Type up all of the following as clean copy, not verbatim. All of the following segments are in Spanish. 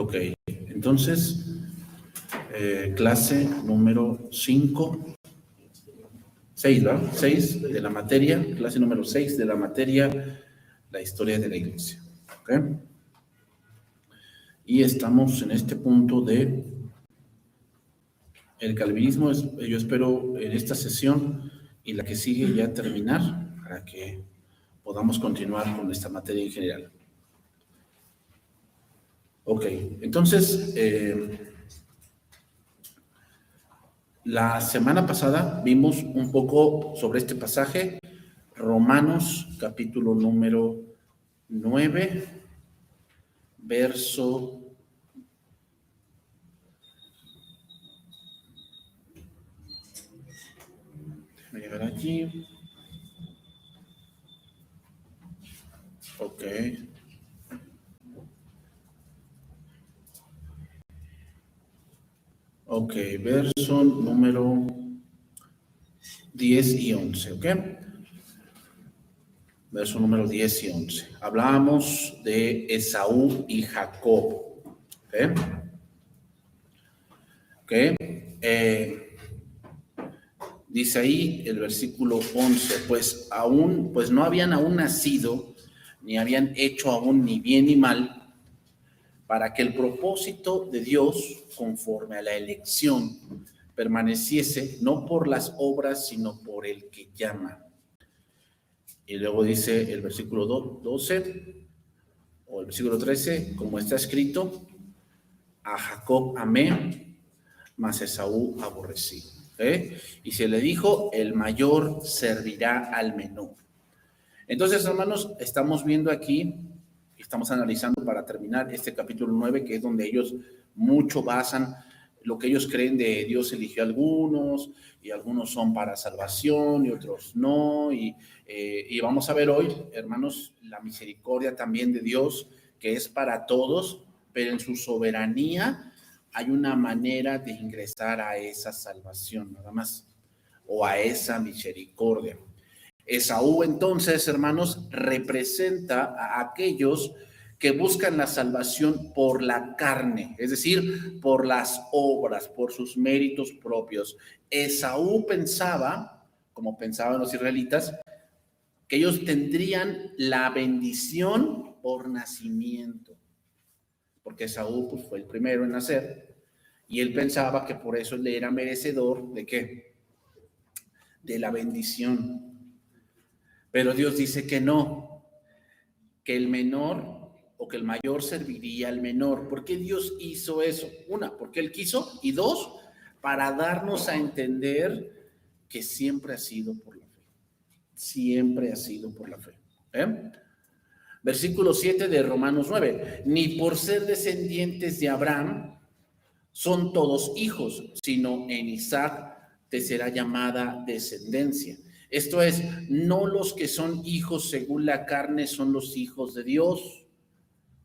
Ok, entonces, clase número 5, 6, ¿verdad? 6 de la materia, clase número 6 de la materia, la historia de la iglesia. ¿Ok? Y estamos en este punto de el calvinismo. Yo espero en esta sesión y la que sigue ya terminar para que podamos continuar con esta materia en general. Ok, entonces, la semana pasada vimos un poco sobre este pasaje, Romanos capítulo número 9, verso... Déjame llegar allí. Ok. Ok, verso número 10 y 11, ¿ok? Verso número 10 y 11. Hablábamos de Esaú y Jacob, ¿ok? ¿Ok? Dice ahí el versículo 11, pues no habían aún nacido, ni habían hecho aún ni bien ni mal, para que el propósito de Dios, conforme a la elección, permaneciese no por las obras, sino por el que llama. Y luego dice el versículo 12, o el versículo 13, como está escrito, a Jacob amé, mas Esaú aborrecí. Y se le dijo, el mayor servirá al menor. Entonces, hermanos, estamos viendo aquí, estamos analizando para terminar este capítulo 9, que es donde ellos mucho basan lo que ellos creen de Dios eligió a algunos, y algunos son para salvación y otros no, y vamos a ver hoy, hermanos, la misericordia también de Dios, que es para todos, pero en su soberanía hay una manera de ingresar a esa salvación, nada más, o a esa misericordia. Esaú, entonces, hermanos, representa a aquellos que buscan la salvación por la carne, es decir, por las obras, por sus méritos propios. Esaú pensaba, como pensaban los israelitas, que ellos tendrían la bendición por nacimiento, porque Esaú pues, fue el primero en nacer, y él pensaba que por eso le era merecedor ¿de qué? De la bendición. Pero Dios dice que no, que el menor o que el mayor serviría al menor. ¿Por qué Dios hizo eso? Una, porque Él quiso, y dos, para darnos a entender que siempre ha sido por la fe. Siempre ha sido por la fe. Versículo 7 de Romanos 9. Ni por ser descendientes de Abraham son todos hijos, sino en Isaac te será llamada descendencia. Esto es, no los que son hijos según la carne son los hijos de Dios,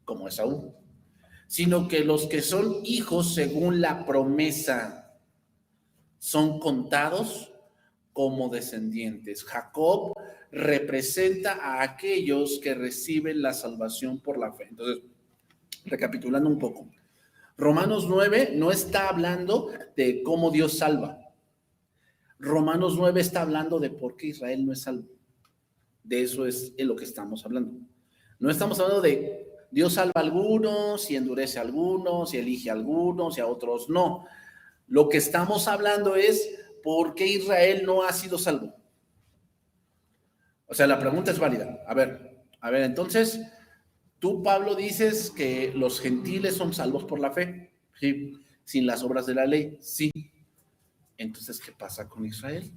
como Esaú, sino que los que son hijos según la promesa son contados como descendientes. Jacob representa a aquellos que reciben la salvación por la fe. Entonces, recapitulando un poco, Romanos 9 no está hablando de cómo Dios salva. Romanos 9 está hablando de por qué Israel no es salvo. De eso es en lo que estamos hablando. No estamos hablando de Dios salva a algunos y endurece a algunos y elige a algunos y a otros no. Lo que estamos hablando es por qué Israel no ha sido salvo. O sea, la pregunta es válida. A ver, entonces, tú, Pablo, dices que los gentiles son salvos por la fe, ¿sí? Sin las obras de la ley, sí. Entonces, ¿qué pasa con Israel?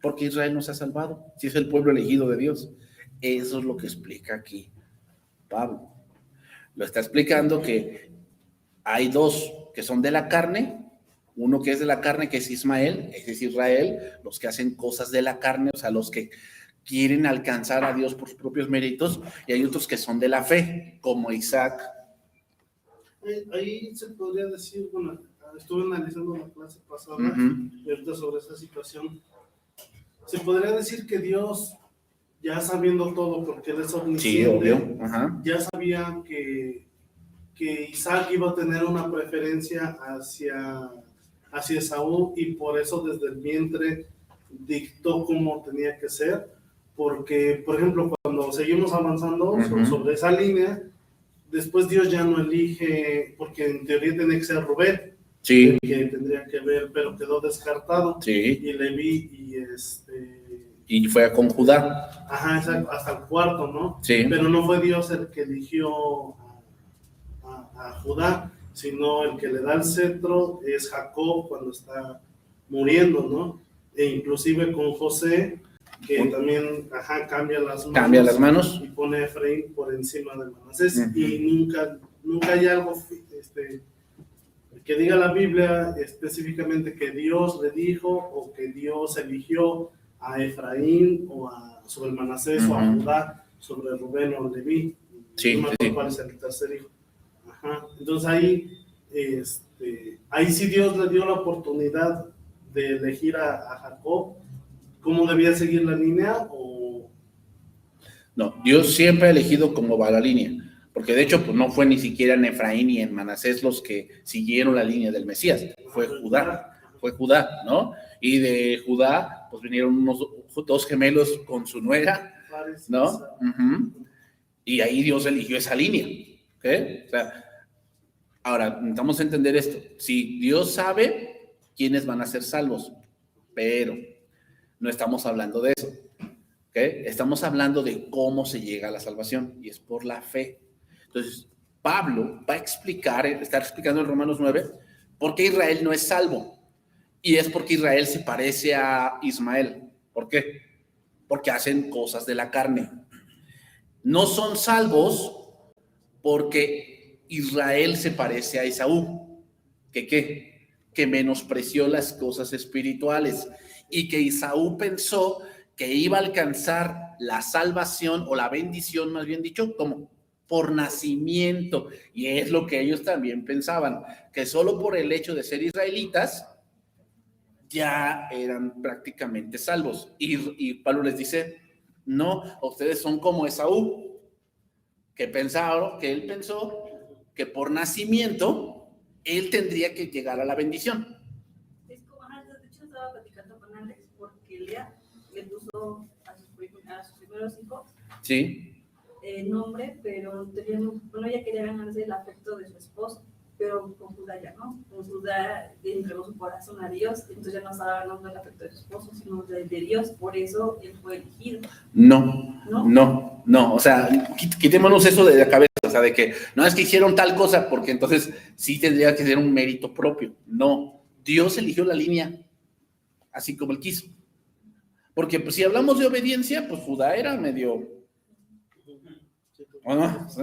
¿Por qué Israel no se ha salvado? Si es el pueblo elegido de Dios. Eso es lo que explica aquí Pablo. Lo está explicando que hay dos que son de la carne, uno que es de la carne, que es Ismael, ese es Israel, los que hacen cosas de la carne, o sea, los que quieren alcanzar a Dios por sus propios méritos, y hay otros que son de la fe, como Isaac. Ahí se podría decir, bueno, estuve analizando la clase pasada, y ahorita sobre esa situación, se podría decir que Dios, ya sabiendo todo, porque Él es omnisciente, sí, obvio. ya sabía que que Isaac iba a tener una preferencia hacia Esaú, y por eso desde el vientre dictó cómo tenía que ser, porque, por ejemplo, cuando seguimos avanzando sobre esa línea, después Dios ya no elige, porque en teoría tenía que ser Rubén, sí, el que tendría que ver, pero quedó descartado, sí, y Leví y fue con Judá. Ajá, exacto, hasta el cuarto, ¿no? Sí. Pero no fue Dios el que eligió a Judá, sino el que le da el cetro es Jacob cuando está muriendo, ¿no? E inclusive con José, que también, cambia las manos y pone a Efraín por encima de Manasés. Y nunca hay algo que diga la Biblia específicamente que Dios le dijo o que Dios eligió a Efraín o sobre Manasés o a Judá sobre Rubén o Leví. Sí, no me acuerdo cuál es el tercer hijo. Entonces ahí sí Dios le dio la oportunidad de elegir a Jacob. ¿Cómo debía seguir la línea? No, Dios siempre ha elegido cómo va la línea, porque de hecho pues no fue ni siquiera en Efraín ni en Manasés los que siguieron la línea del Mesías, fue Judá, ¿no? Y de Judá pues vinieron unos dos gemelos con su nuera, ¿no? Y ahí Dios eligió esa línea, ¿ok? O sea, ahora, necesitamos entender esto. Sí, Dios sabe quiénes van a ser salvos, pero no estamos hablando de eso. ¿Okay? Estamos hablando de cómo se llega a la salvación, y es por la fe. Entonces, Pablo va a está explicando en Romanos 9 por qué Israel no es salvo. Y es porque Israel se parece a Ismael. ¿Por qué? Porque hacen cosas de la carne. No son salvos porque Israel se parece a Esaú. Que menospreció las cosas espirituales, y que Esaú pensó que iba a alcanzar la salvación o la bendición, más bien dicho, como por nacimiento. Y es lo que ellos también pensaban, que solo por el hecho de ser israelitas ya eran prácticamente salvos. Y Pablo les dice, no, ustedes son como Esaú, que él pensó que por nacimiento él tendría que llegar a la bendición. Es como, de hecho estaba platicando con Alex porque Lea le puso a sus primeros hijos nombre, pero ella quería ganarse el afecto de su esposo, pero con Judá ya no. Con Judá le entregó su corazón a Dios, entonces ya no estaba ganando el afecto de su esposo, sino de Dios, por eso él fue elegido. No, o sea, quitémonos eso de la cabeza, o sea, de que no es que hicieron tal cosa, porque entonces sí tendría que ser un mérito propio. No, Dios eligió la línea así como él quiso. Porque pues, si hablamos de obediencia, pues Judá era medio... Bueno, sí.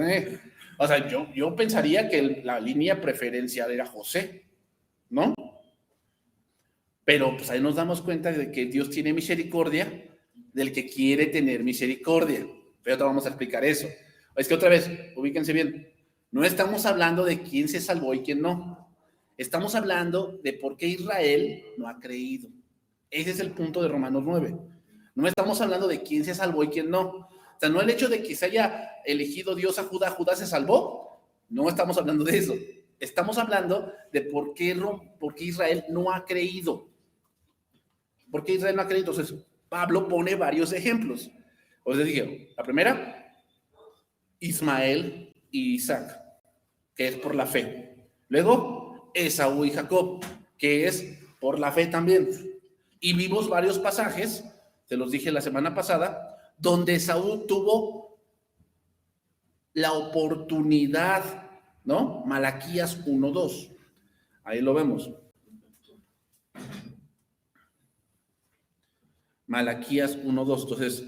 O sea, yo pensaría que la línea preferencial era José, ¿no? Pero pues ahí nos damos cuenta de que Dios tiene misericordia del que quiere tener misericordia. Pero te vamos a explicar eso. Es que otra vez, ubíquense bien, no estamos hablando de quién se salvó y quién no. Estamos hablando de por qué Israel no ha creído. Ese es el punto de Romanos 9. No estamos hablando de quién se salvó y quién no. O sea, no el hecho de que se haya elegido Dios a Judá, Judá se salvó. No estamos hablando de eso. Estamos hablando de por qué Israel no ha creído. ¿Por qué Israel no ha creído? Entonces, Pablo pone varios ejemplos. Os les dije, la primera, Ismael y Isaac, que es por la fe. Luego, Esaú y Jacob, que es por la fe también. Y vimos varios pasajes, te los dije la semana pasada, donde Esaú tuvo la oportunidad, ¿no? Malaquías 1:2. Ahí lo vemos. Malaquías 1:2. Entonces,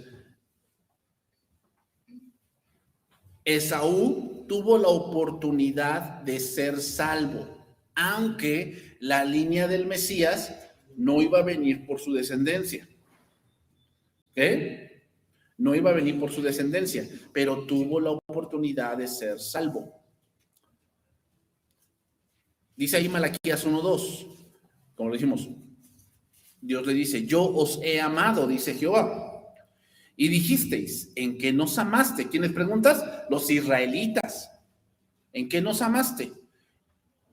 Esaú tuvo la oportunidad de ser salvo, aunque la línea del Mesías no iba a venir por su descendencia. ¿Qué? No iba a venir por su descendencia, pero tuvo la oportunidad de ser salvo. Dice ahí Malaquías 1:2, como lo dijimos, Dios le dice, yo os he amado, dice Jehová. Y dijisteis, ¿en qué nos amaste? ¿Quiénes preguntas? Los israelitas. ¿En qué nos amaste?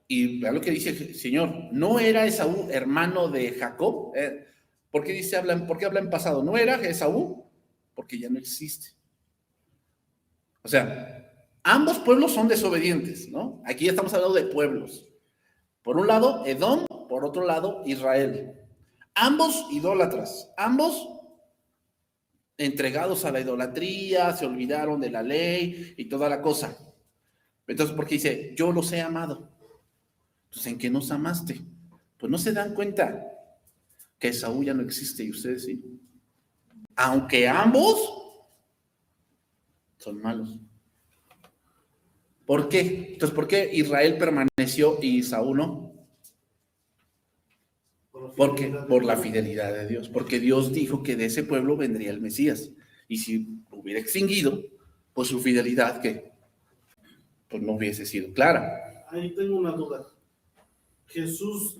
Y vea lo que dice el Señor, ¿no era Esaú hermano de Jacob? ¿Por qué habla en pasado? ¿No era Esaú? Porque ya no existe. O sea, ambos pueblos son desobedientes, ¿no? Aquí ya estamos hablando de pueblos. Por un lado, Edom, por otro lado, Israel. Ambos idólatras, ambos entregados a la idolatría, se olvidaron de la ley y toda la cosa. Entonces, porque dice, yo los he amado. Entonces, ¿en qué nos amaste? Pues no se dan cuenta que Esaú ya no existe y ustedes sí. Aunque ambos son malos. ¿Por qué? Entonces, ¿por qué Israel permaneció y Esaú no? Porque por la fidelidad de Dios. Porque Dios dijo que de ese pueblo vendría el Mesías. Y si hubiera extinguido, pues su fidelidad, ¿qué? Pues no hubiese sido clara. Ahí tengo una duda. Jesús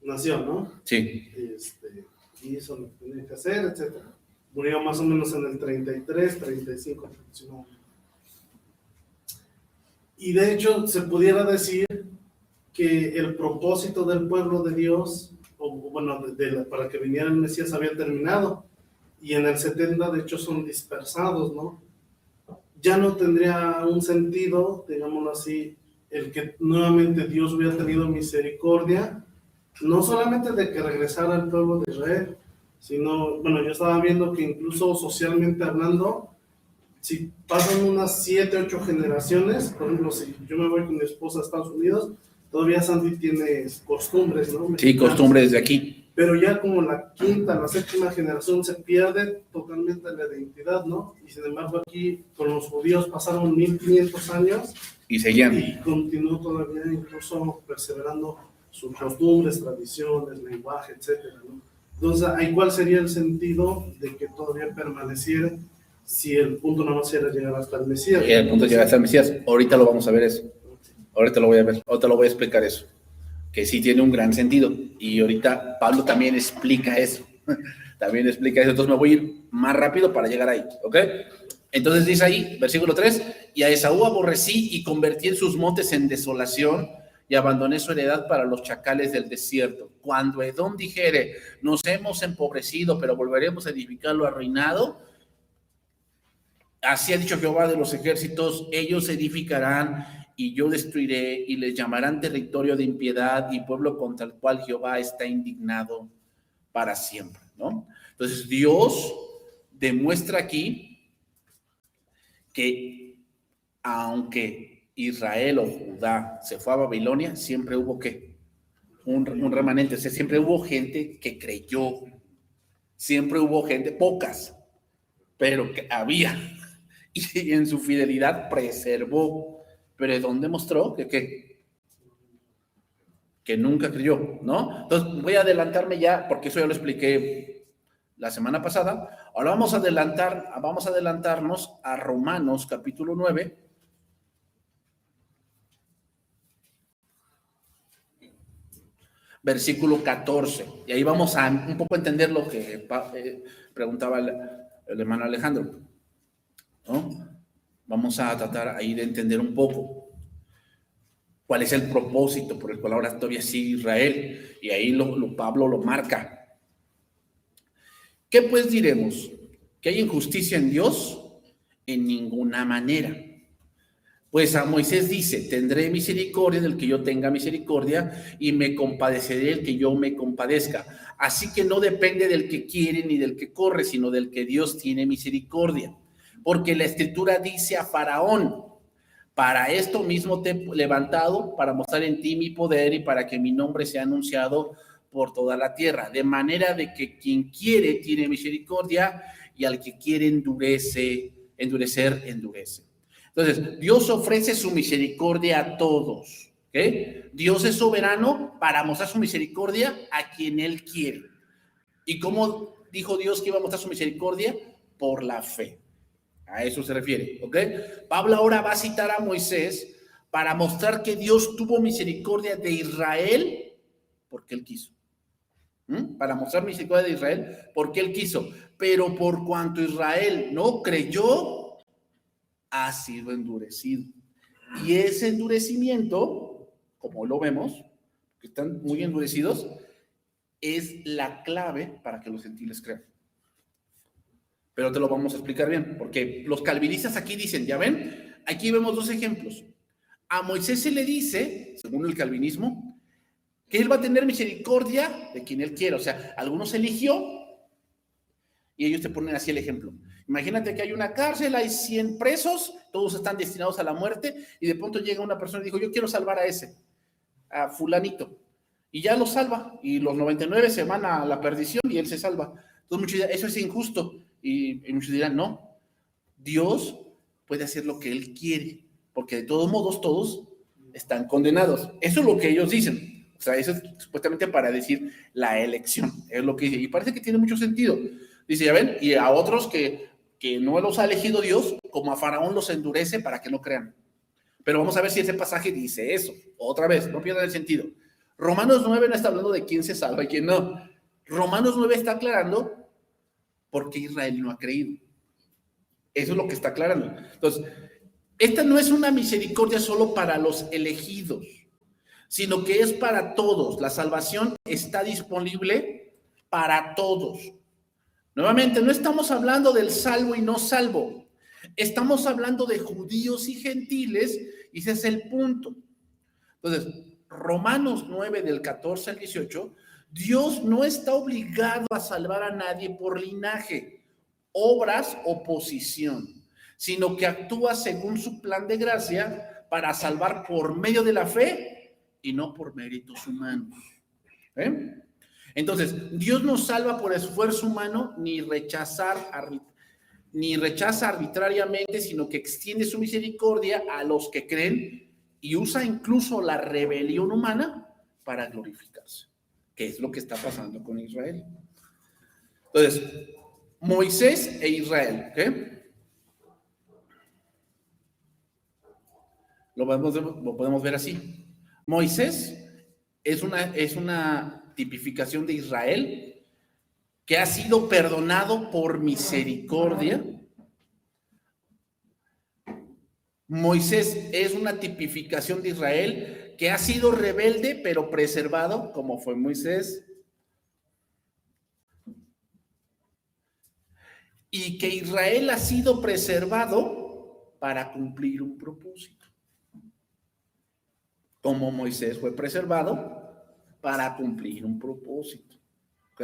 nació, ¿no? Sí. Hizo lo que tenía que hacer, etc. Murió más o menos en el 33, 35 aproximadamente. Y de hecho se pudiera decir que el propósito del pueblo de Dios, o bueno, para que viniera el Mesías había terminado. Y en el 70 de hecho son dispersados, ¿no? Ya no tendría un sentido, digámoslo así, el que nuevamente Dios hubiera tenido misericordia, no solamente de que regresara el pueblo de Israel, sino, bueno, yo estaba viendo que incluso socialmente hablando, si pasan unas 7, 8 generaciones, por ejemplo, si yo me voy con mi esposa a Estados Unidos, todavía Sandy tiene costumbres, ¿no? Mexicanas. Sí, costumbres de aquí. Pero ya como la quinta, la séptima generación se pierde totalmente la identidad, ¿no? Y sin embargo aquí con los judíos pasaron 1500 años y seguían. Y continuó todavía incluso perseverando sus costumbres, tradiciones, lenguaje, etcétera, ¿no? Entonces, ¿ahí cuál sería el sentido de que todavía permaneciera si el punto nada más era llegar hasta el Mesías? El punto es llegar hasta el Mesías. Ahorita lo vamos a ver eso. Ahorita lo voy a ver. Ahorita lo voy a explicar eso. Que sí tiene un gran sentido. Y ahorita Pablo también explica eso. También explica eso. Entonces me voy a ir más rápido para llegar ahí. ¿Ok? Entonces dice ahí, versículo 3, y a Esaú aborrecí y convertí en sus montes en desolación y abandoné su heredad para los chacales del desierto. Cuando Edom dijere, nos hemos empobrecido, pero volveremos a edificarlo arruinado, así ha dicho Jehová de los ejércitos, ellos edificarán y yo destruiré y les llamarán territorio de impiedad y pueblo contra el cual Jehová está indignado para siempre, ¿no? Entonces Dios demuestra aquí que aunque Israel o Judá se fue a Babilonia, siempre hubo ¿qué? Un remanente, o sea, siempre hubo gente que creyó, siempre hubo gente, pocas, pero que había, y en su fidelidad preservó, pero Edom demostró que nunca creyó, ¿no? Entonces voy a adelantarme ya, porque eso ya lo expliqué la semana pasada. Ahora vamos a adelantarnos a Romanos capítulo 9. Versículo 14. Y ahí vamos a un poco entender lo que preguntaba el hermano Alejandro, ¿no? Vamos a tratar ahí de entender un poco cuál es el propósito por el cual ahora todavía sigue Israel. Y ahí Pablo lo marca. ¿Qué pues diremos? ¿Que hay injusticia en Dios? En ninguna manera. Pues a Moisés dice, tendré misericordia del que yo tenga misericordia y me compadeceré del que yo me compadezca. Así que no depende del que quiere ni del que corre, sino del que Dios tiene misericordia. Porque la Escritura dice a Faraón, para esto mismo te he levantado, para mostrar en ti mi poder y para que mi nombre sea anunciado por toda la tierra, de manera de que quien quiere tiene misericordia y al que quiere endurecer. Entonces, Dios ofrece su misericordia a todos, ¿ok? Dios es soberano para mostrar su misericordia a quien Él quiere. ¿Y cómo dijo Dios que iba a mostrar su misericordia? Por la fe. A eso se refiere, ¿ok? Pablo ahora va a citar a Moisés para mostrar que Dios tuvo misericordia de Israel porque Él quiso. Para mostrar misericordia de Israel porque Él quiso. Pero por cuanto Israel no creyó, ha sido endurecido. Y ese endurecimiento, como lo vemos, que están muy endurecidos, es la clave para que los gentiles crean. Pero te lo vamos a explicar bien, porque los calvinistas aquí dicen, ya ven, aquí vemos dos ejemplos. A Moisés se le dice, según el calvinismo, que él va a tener misericordia de quien él quiera. O sea, algunos eligió y ellos te ponen así el ejemplo. Imagínate que hay una cárcel, hay 100 presos, todos están destinados a la muerte y de pronto llega una persona y dijo, yo quiero salvar a ese, a fulanito. Y ya lo salva y los 99 se van a la perdición y él se salva. Entonces muchos dirán, eso es injusto. Y muchos dirán, no, Dios puede hacer lo que él quiere, porque de todos modos todos están condenados. Eso es lo que ellos dicen. O sea, eso es supuestamente para decir la elección, es lo que dice. Y parece que tiene mucho sentido. Dice, ya ven, y a otros que no los ha elegido Dios, como a Faraón los endurece para que no crean. Pero vamos a ver si ese pasaje dice eso. Otra vez, no pierdan el sentido. Romanos 9 no está hablando de quién se salva y quién no. Romanos 9 está aclarando por qué Israel no ha creído. Eso es lo que está aclarando. Entonces, esta no es una misericordia solo para los elegidos, sino que es para todos. La salvación está disponible para todos. Nuevamente, no estamos hablando del salvo y no salvo. Estamos hablando de judíos y gentiles, y ese es el punto. Entonces, Romanos 9, del 14 al 18, Dios no está obligado a salvar a nadie por linaje, obras o posición, sino que actúa según su plan de gracia para salvar por medio de la fe y no por méritos humanos. Entonces, Dios no salva por esfuerzo humano ni rechaza arbitrariamente, sino que extiende su misericordia a los que creen y usa incluso la rebelión humana para glorificarse, que es lo que está pasando con Israel. Entonces, Moisés e Israel, ¿qué? Lo podemos ver así. Moisés es una tipificación de Israel que ha sido perdonado por misericordia. Moisés es una tipificación de Israel que ha sido rebelde pero preservado, como fue Moisés. Y que Israel ha sido preservado para cumplir un propósito. Como Moisés fue preservado para cumplir un propósito. ¿Ok?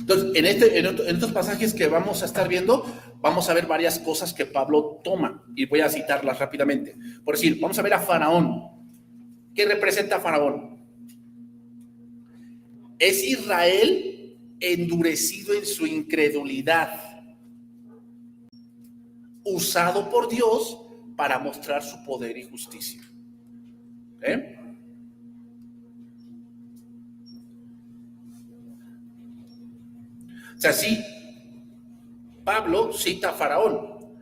Entonces, en estos pasajes que vamos a estar viendo, vamos a ver varias cosas que Pablo toma, y voy a citarlas rápidamente. Por decir, vamos a ver a Faraón. ¿Qué representa a Faraón? Es Israel endurecido en su incredulidad, usado por Dios para mostrar su poder y justicia. ¿Eh? O sea, sí, Pablo cita a Faraón,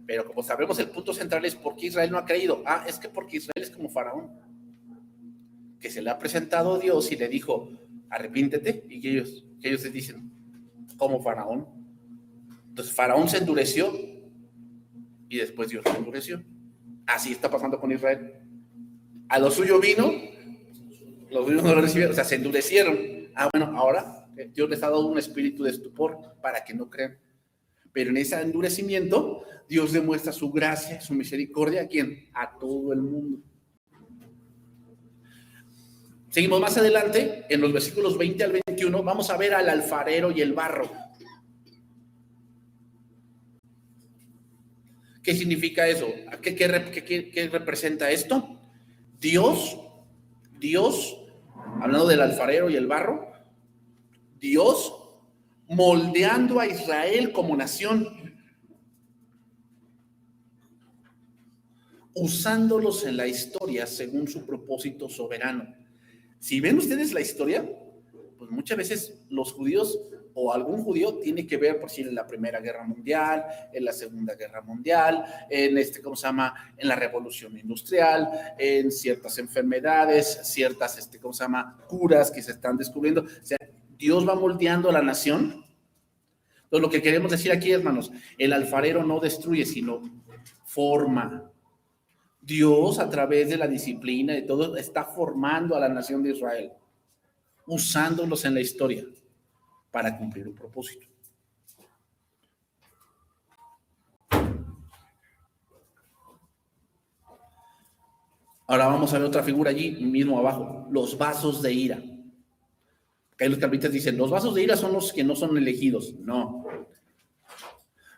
pero como sabemos, el punto central es por qué Israel no ha creído. Es que porque Israel es como Faraón, que se le ha presentado a Dios y le dijo, arrepíntete, y que ellos se dicen, como Faraón. Entonces Faraón se endureció y después Dios se endureció. Así está pasando con Israel. A lo suyo vino, los suyos no lo recibieron, o sea, se endurecieron. Bueno, ahora Dios les ha dado un espíritu de estupor para que no crean. Pero en ese endurecimiento, Dios demuestra su gracia, su misericordia, ¿a quién? A todo el mundo. Seguimos más adelante, en los versículos 20 al 21, vamos a ver al alfarero y el barro. ¿Qué significa eso? ¿Qué representa esto? Dios, hablando del alfarero y el barro, Dios moldeando a Israel como nación, usándolos en la historia según su propósito soberano. Si ven ustedes la historia, pues muchas veces los judíos o algún judío tiene que ver, por si en la Primera Guerra Mundial, en la Segunda Guerra Mundial, en en la Revolución Industrial, en ciertas enfermedades, ciertas, curas que se están descubriendo. O sea, Dios va moldeando a la nación. Entonces, lo que queremos decir aquí, hermanos, el alfarero no destruye, sino forma. Dios, a través de la disciplina y todo, está formando a la nación de Israel, usándolos en la historia para cumplir un propósito. Ahora vamos a ver otra figura allí mismo abajo, los vasos de ira. Ahí los calvinistas dicen, los vasos de ira son los que no son elegidos. No.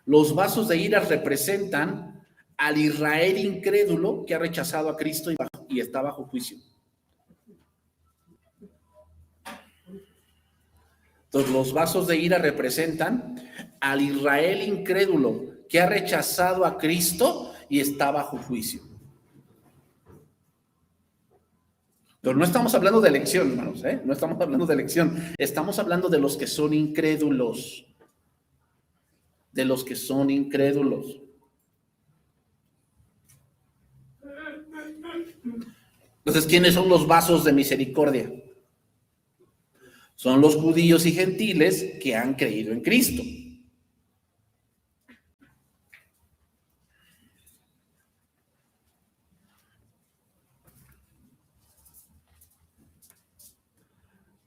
Los vasos de ira representan al Israel incrédulo que ha rechazado a Cristo y está bajo juicio. Entonces, los vasos de ira representan al Israel incrédulo que ha rechazado a Cristo y está bajo juicio. Entonces, no estamos hablando de elección, hermanos, ¿eh? No estamos hablando de elección. Estamos hablando de los que son incrédulos. De los que son incrédulos. Entonces, ¿quiénes son los vasos de misericordia? Son los judíos y gentiles que han creído en Cristo.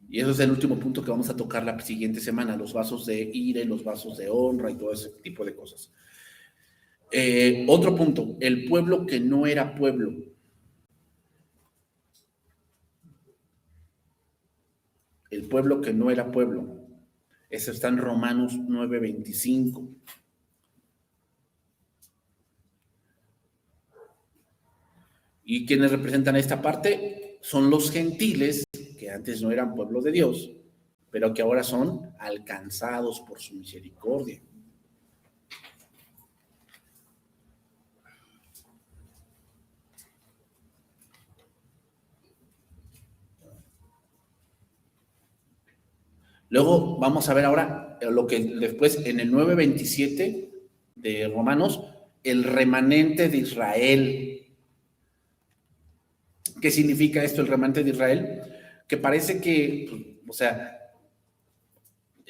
Y eso es el último punto que vamos a tocar la siguiente semana, los vasos de ira y los vasos de honra y todo ese tipo de cosas. Otro punto, el pueblo que no era pueblo. El pueblo que no era pueblo. Eso está en Romanos 9:25. ¿Y quiénes representan esta parte? Son los gentiles que antes no eran pueblo de Dios, pero que ahora son alcanzados por su misericordia. Luego vamos a ver ahora lo que después en el 9:27 de Romanos, el remanente de Israel. ¿Qué significa esto, el remanente de Israel? Que parece que, o sea,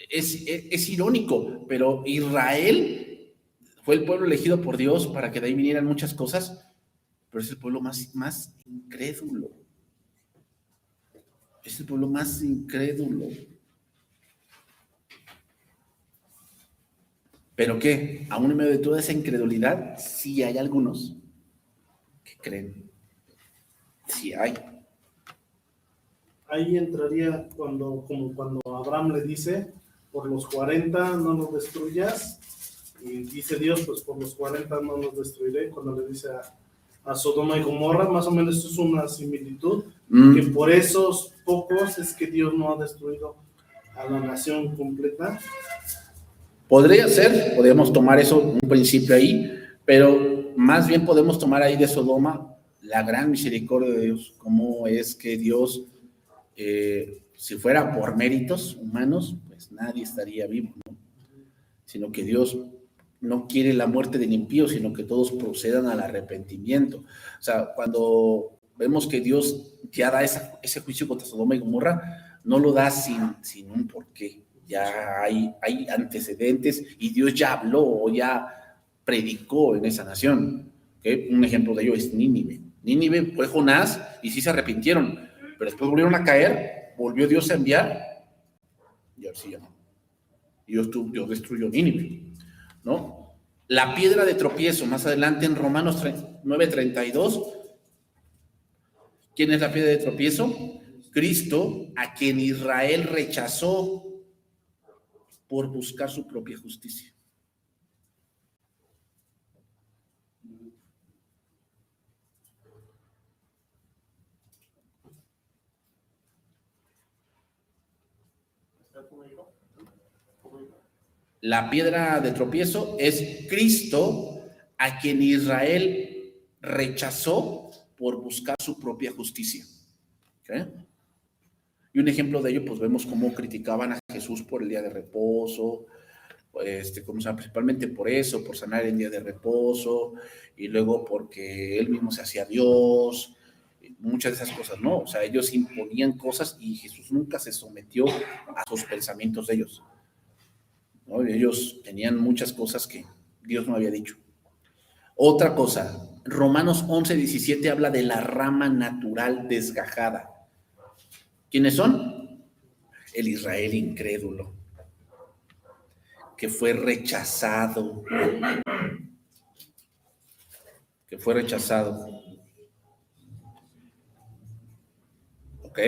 es irónico, pero Israel fue el pueblo elegido por Dios para que de ahí vinieran muchas cosas, pero es el pueblo más incrédulo. Es el pueblo más incrédulo. ¿Pero qué? Aún en medio de toda esa incredulidad, sí hay algunos que creen. Sí hay. Ahí entraría como cuando Abraham le dice, por los 40 no nos destruyas, y dice Dios, pues por los 40 no los destruiré, cuando le dice a Sodoma y Gomorra, más o menos esto es una similitud, que por esos pocos es que Dios no ha destruido a la nación completa. Podría ser, podemos tomar eso, un principio ahí, pero más bien podemos tomar ahí de Sodoma la gran misericordia de Dios, cómo es que Dios, si fuera por méritos humanos, pues nadie estaría vivo, ¿no? Sino que Dios no quiere la muerte del impío, sino que todos procedan al arrepentimiento. O sea, cuando vemos que Dios ya da ese juicio contra Sodoma y Gomorra, no lo da sin un porqué. Ya hay antecedentes y Dios ya habló o ya predicó en esa nación. ¿Okay? Un ejemplo de ello es Nínive. Nínive fue Jonás y sí se arrepintieron, pero después volvieron a caer, volvió Dios a enviar y ahora sí ya no. Dios destruyó Nínive, ¿no? La piedra de tropiezo, más adelante en Romanos 9:32, ¿quién es la piedra de tropiezo? Cristo, a quien Israel rechazó por buscar su propia justicia. La piedra de tropiezo es Cristo, a quien Israel rechazó por buscar su propia justicia. ¿Okay? Y un ejemplo de ello, pues vemos cómo criticaban a Jesús por el día de reposo, como sea, principalmente por eso, por sanar el día de reposo, y luego porque él mismo se hacía Dios. muchas de esas cosas, ¿no? O sea, ellos imponían cosas y Jesús nunca se sometió a sus pensamientos de ellos, ¿no? Ellos tenían muchas cosas que Dios no había dicho. Otra cosa, Romanos 11:17 habla de la rama natural desgajada. ¿Quiénes son? El Israel incrédulo, que fue rechazado. ¿Ok?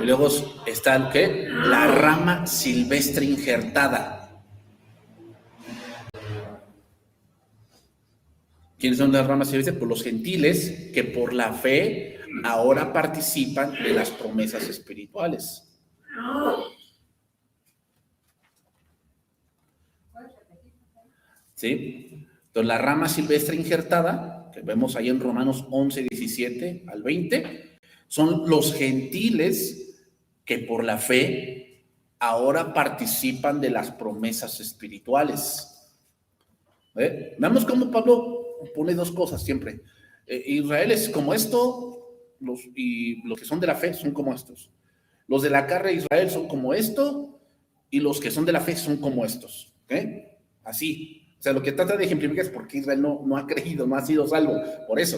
Y luego está, ¿qué? La rama silvestre injertada. ¿Quiénes son las ramas silvestres? Pues los gentiles que por la fe ahora participan de las promesas espirituales. ¿Sí? Entonces la rama silvestre injertada, que vemos ahí en Romanos 11:17 al 20, son los gentiles que por la fe ahora participan de las promesas espirituales. Veamos cómo Pablo pone dos cosas siempre. Israel es como esto, y los que son de la fe son como estos. Los de la carne de Israel son como esto, y los que son de la fe son como estos. Así. O sea, lo que trata de ejemplificar es porque Israel no ha creído, no ha sido salvo. Por eso.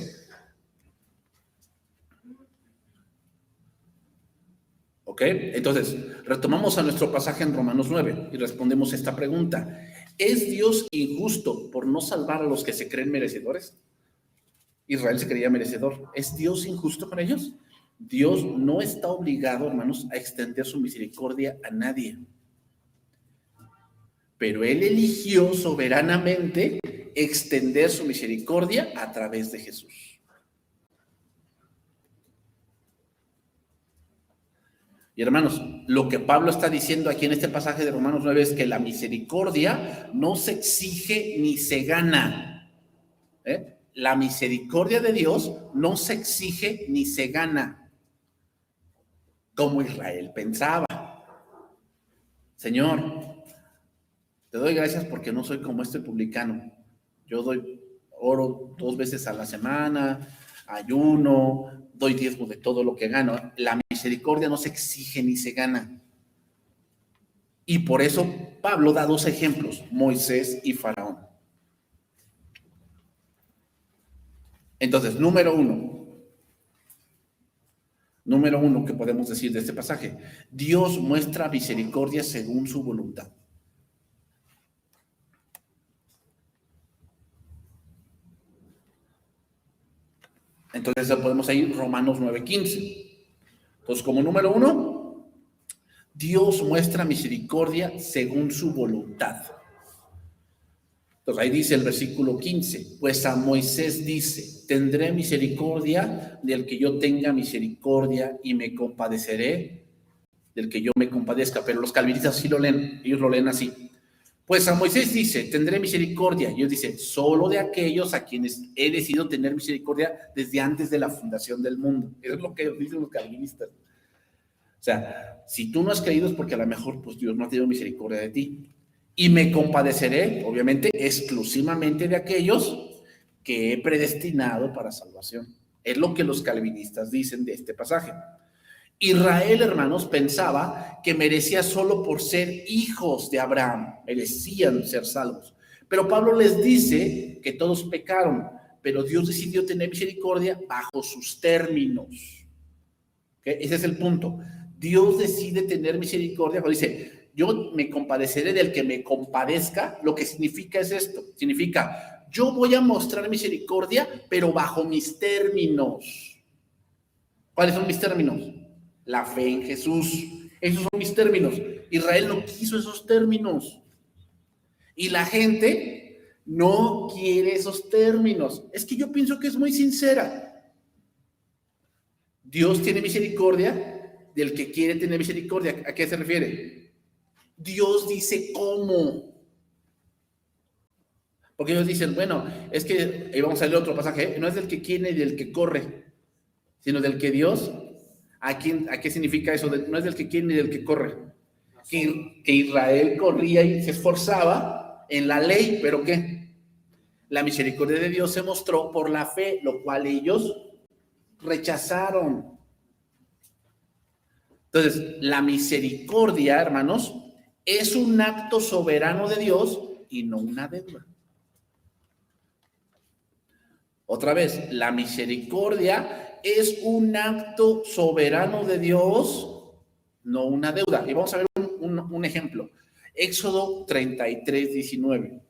¿Ok? Entonces, retomamos a nuestro pasaje en Romanos 9 y respondemos esta pregunta. ¿Es Dios injusto por no salvar a los que se creen merecedores? Israel se creía merecedor. ¿Es Dios injusto con ellos? Dios no está obligado, hermanos, a extender su misericordia a nadie. Pero Él eligió soberanamente extender su misericordia a través de Jesús. Y hermanos, lo que Pablo está diciendo aquí en este pasaje de Romanos 9 es que la misericordia no se exige ni se gana. La misericordia de Dios no se exige ni se gana, como Israel pensaba. Señor, te doy gracias porque no soy como este publicano. Yo oro 2 veces a la semana, ayuno, doy diezmo de todo lo que gano. La misericordia no se exige ni se gana. Y por eso Pablo da 2 ejemplos, Moisés y Faraón. Entonces, número uno que podemos decir de este pasaje: Dios muestra misericordia según su voluntad. Entonces podemos ir Romanos 9:15. Entonces, como número 1, Dios muestra misericordia según su voluntad. Entonces ahí dice el versículo 15, pues a Moisés dice, tendré misericordia del que yo tenga misericordia y me compadeceré del que yo me compadezca. Pero los calvinistas sí lo leen, ellos lo leen así. Pues a Moisés dice, tendré misericordia. Y Dios dice, solo de aquellos a quienes he decidido tener misericordia desde antes de la fundación del mundo. Eso es lo que dicen los calvinistas. O sea, si tú no has creído es porque a lo mejor pues Dios no ha tenido misericordia de ti. Y me compadeceré, obviamente, exclusivamente de aquellos que he predestinado para salvación. Es lo que los calvinistas dicen de este pasaje. Israel, hermanos, pensaba que merecía solo por ser hijos de Abraham, merecían ser salvos. Pero Pablo les dice que todos pecaron, pero Dios decidió tener misericordia bajo sus términos. ¿Okay? Ese es el punto. Dios decide tener misericordia, cuando dice, yo me compadeceré del que me compadezca. Lo que significa es esto, significa, yo voy a mostrar misericordia, pero bajo mis términos. ¿Cuáles son mis términos? La fe en Jesús. Esos son mis términos. Israel no quiso esos términos. Y la gente no quiere esos términos. Es que yo pienso que es muy sincera. Dios tiene misericordia del que quiere tener misericordia. ¿A qué se refiere? Dios dice cómo. Porque ellos dicen, bueno, es que, ahí vamos a leer otro pasaje, no es del que quiere ni del que corre, sino del que Dios, ¿a qué significa eso? No es del que quiere ni del que corre. Que Israel corría y se esforzaba en la ley, ¿pero qué? La misericordia de Dios se mostró por la fe, lo cual ellos rechazaron. Entonces, la misericordia, hermanos, es un acto soberano de Dios y no una deuda. Otra vez, la misericordia es un acto soberano de Dios, no una deuda. Y vamos a ver un ejemplo. Éxodo 33, 19.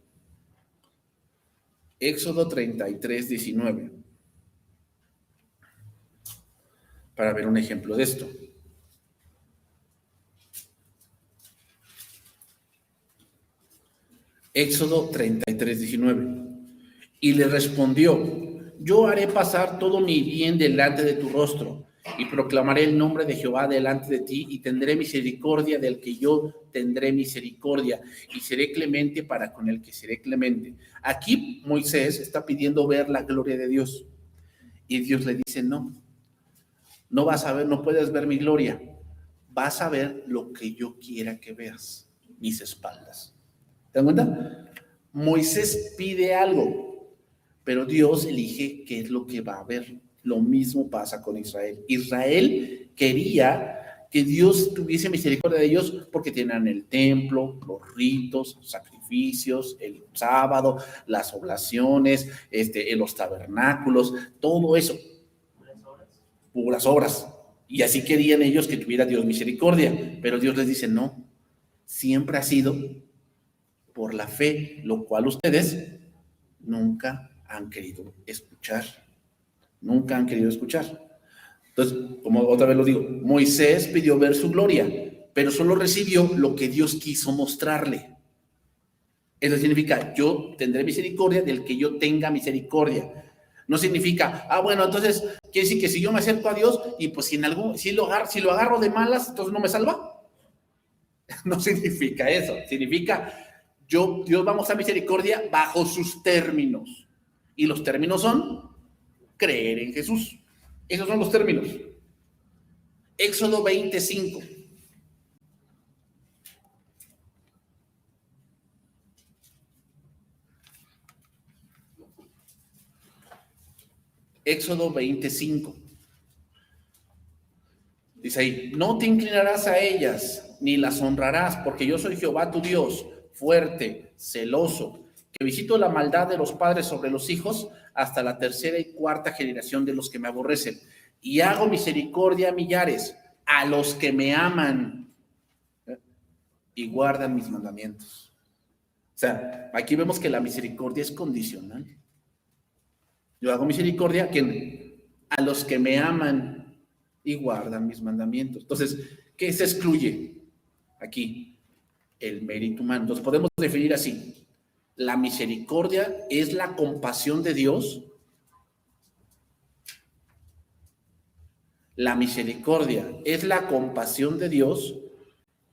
Éxodo 33, 19. Para ver un ejemplo de esto. Éxodo 33, 19. Y le respondió: yo haré pasar todo mi bien delante de tu rostro, y proclamaré el nombre de Jehová delante de ti, y tendré misericordia del que yo tendré misericordia, y seré clemente para con el que seré clemente. Aquí Moisés está pidiendo ver la gloria de Dios, y Dios le dice: no vas a ver, no puedes ver mi gloria, vas a ver lo que yo quiera que veas, mis espaldas. ¿Te das cuenta? Moisés pide algo, pero Dios elige qué es lo que va a ver. Lo mismo pasa con Israel. Israel quería que Dios tuviese misericordia de ellos porque tenían el templo, los ritos, sacrificios, el sábado, las oblaciones, los tabernáculos, todo eso. Puras obras. Y así querían ellos que tuviera Dios misericordia. Pero Dios les dice: no, siempre ha sido por la fe, lo cual ustedes nunca han querido escuchar. Nunca han querido escuchar. Entonces, como otra vez lo digo, Moisés pidió ver su gloria, pero solo recibió lo que Dios quiso mostrarle. Eso significa: yo tendré misericordia del que yo tenga misericordia. No significa, bueno, entonces quiere decir que si yo me acerco a Dios y pues si lo agarro de malas, entonces no me salva. No significa eso. Significa: Dios va a mostrar misericordia bajo sus términos. Y los términos son creer en Jesús. Esos son los términos. Éxodo 25. Éxodo 25. Dice ahí: no te inclinarás a ellas, ni las honrarás, porque yo soy Jehová tu Dios, fuerte, celoso, que visito la maldad de los padres sobre los hijos hasta la tercera y cuarta generación de los que me aborrecen, y hago misericordia a millares, a los que me aman y guardan mis mandamientos. O sea, aquí vemos que la misericordia es condicional. Yo hago misericordia a los que me aman y guardan mis mandamientos. Entonces, ¿qué se excluye aquí? El mérito humano. Entonces podemos definir así: la misericordia es la compasión de Dios. La misericordia es la compasión de Dios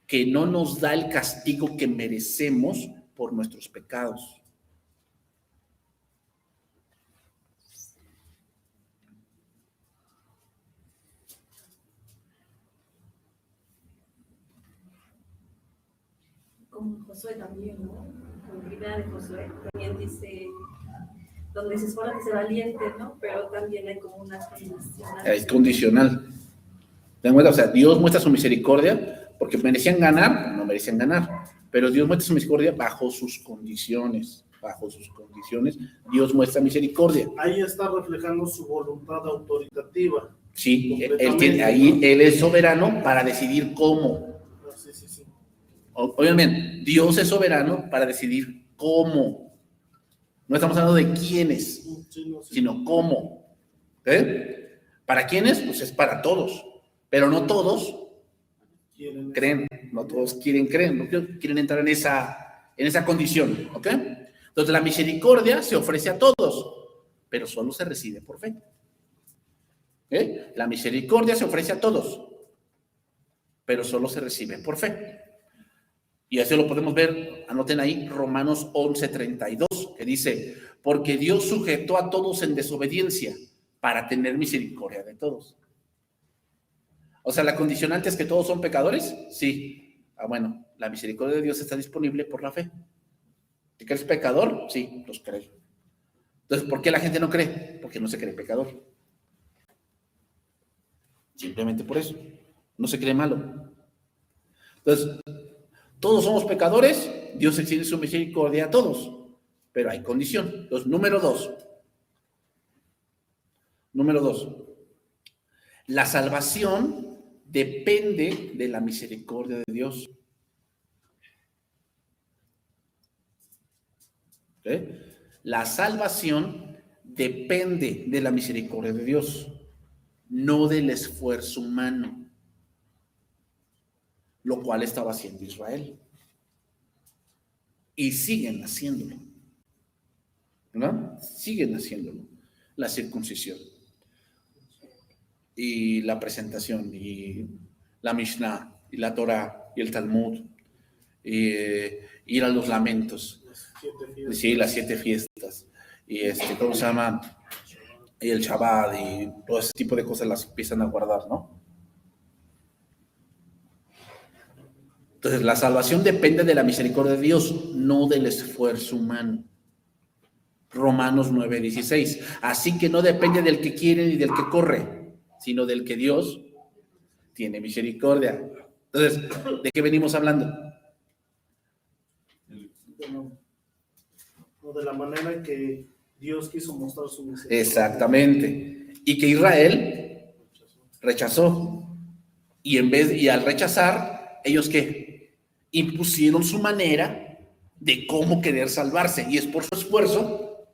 que no nos da el castigo que merecemos por nuestros pecados. Como Josué también, ¿no? Como primera de Josué, también dice, donde se supone que sea valiente, ¿no? Pero también hay como unas condiciones. Es condicional. ¿Te das cuenta? O sea, Dios muestra su misericordia porque merecían ganar, no merecían ganar. Pero Dios muestra su misericordia bajo sus condiciones. Bajo sus condiciones, Dios muestra misericordia. Ahí está reflejando su voluntad autoritativa. Sí, él es soberano para decidir cómo. Sí. Obviamente, Dios es soberano para decidir cómo. No estamos hablando de quiénes, sino cómo. ¿Eh? ¿Para quiénes? Pues es para todos. Pero no todos creen, no todos quieren creer, no quieren entrar en esa condición. ¿Ok? Entonces la misericordia se ofrece a todos, pero solo se recibe por fe. La misericordia se ofrece a todos, pero solo se recibe por fe. Y así lo podemos ver, anoten ahí, Romanos 11:32, que dice: porque Dios sujetó a todos en desobediencia para tener misericordia de todos. O sea, la condicionante es que todos son pecadores, sí. Bueno, la misericordia de Dios está disponible por la fe. ¿Te crees pecador? Sí, los creo. Entonces, ¿por qué la gente no cree? Porque no se cree pecador. Simplemente por eso. No se cree malo. Entonces, todos somos pecadores, Dios extiende su misericordia a todos, pero hay condición. Entonces, número dos, la salvación depende de la misericordia de Dios. ¿Okay? La salvación depende de la misericordia de Dios, no del esfuerzo humano, lo cual estaba haciendo Israel. Y siguen haciéndolo. ¿Verdad? Siguen haciéndolo. La circuncisión. Y la presentación. Y la Mishnah. Y la Torah. Y el Talmud. Y ir a los lamentos. Sí, las 7 fiestas. Y ¿cómo se llama? Y el Shabbat. Y todo ese tipo de cosas las empiezan a guardar, ¿no? Entonces, la salvación depende de la misericordia de Dios, no del esfuerzo humano. Romanos 9:16. Así que no depende del que quiere ni del que corre, sino del que Dios tiene misericordia. Entonces, ¿de qué venimos hablando? O de la manera en que Dios quiso mostrar su misericordia. Exactamente. Y que Israel rechazó. Y al rechazar, ¿ellos qué? Impusieron su manera de cómo querer salvarse, y es por su esfuerzo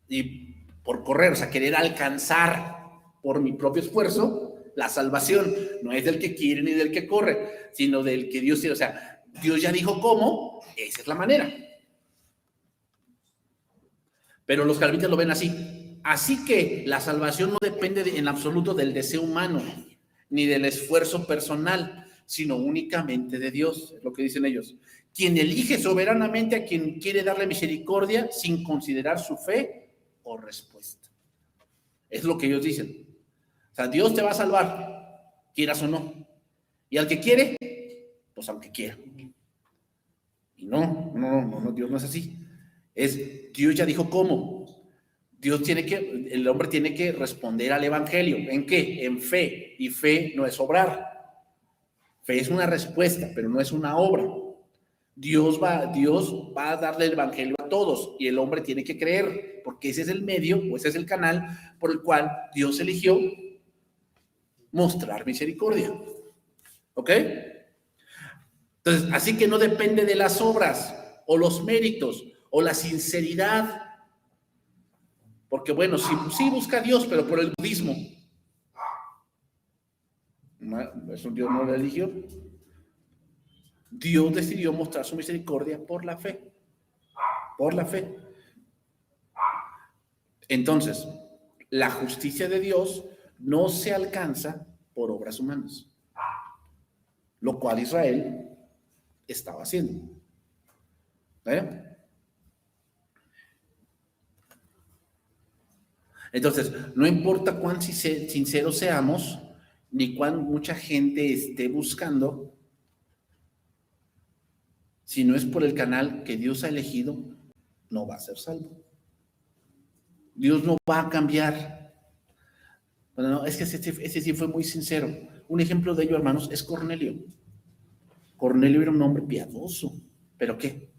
y por correr, o sea, querer alcanzar por mi propio esfuerzo la salvación. No es del que quiere ni del que corre, sino del que Dios tiene. O sea, Dios ya dijo cómo, esa es la manera. Pero los calvinistas lo ven así. Así que la salvación no depende en absoluto del deseo humano ni del esfuerzo personal, sino únicamente de Dios, es lo que dicen ellos, quien elige soberanamente a quien quiere darle misericordia sin considerar su fe o respuesta. Es lo que ellos dicen. O sea, Dios te va a salvar, quieras o no. Y al que quiere, pues aunque quiera. Y no, Dios no es así. Dios ya dijo cómo. El hombre tiene que responder al evangelio. ¿En qué? En fe. Y fe no es obrar. Fe es una respuesta, pero no es una obra. Dios va a darle el evangelio a todos y el hombre tiene que creer, porque ese es el medio, o ese es el canal por el cual Dios eligió mostrar misericordia. ¿Ok? Entonces, así que no depende de las obras o los méritos o la sinceridad. Porque bueno, sí busca a Dios, pero por el budismo. Eso Dios no lo eligió. Dios decidió mostrar su misericordia por la fe. Por la fe. Entonces, la justicia de Dios no se alcanza por obras humanas, lo cual Israel estaba haciendo. Entonces, no importa cuán sinceros seamos, ni cuán mucha gente esté buscando, si no es por el canal que Dios ha elegido, no va a ser salvo. Dios no va a cambiar. Bueno, no, es que ese sí fue muy sincero. Un ejemplo de ello, hermanos, es Cornelio. Cornelio era un hombre piadoso, ¿pero qué?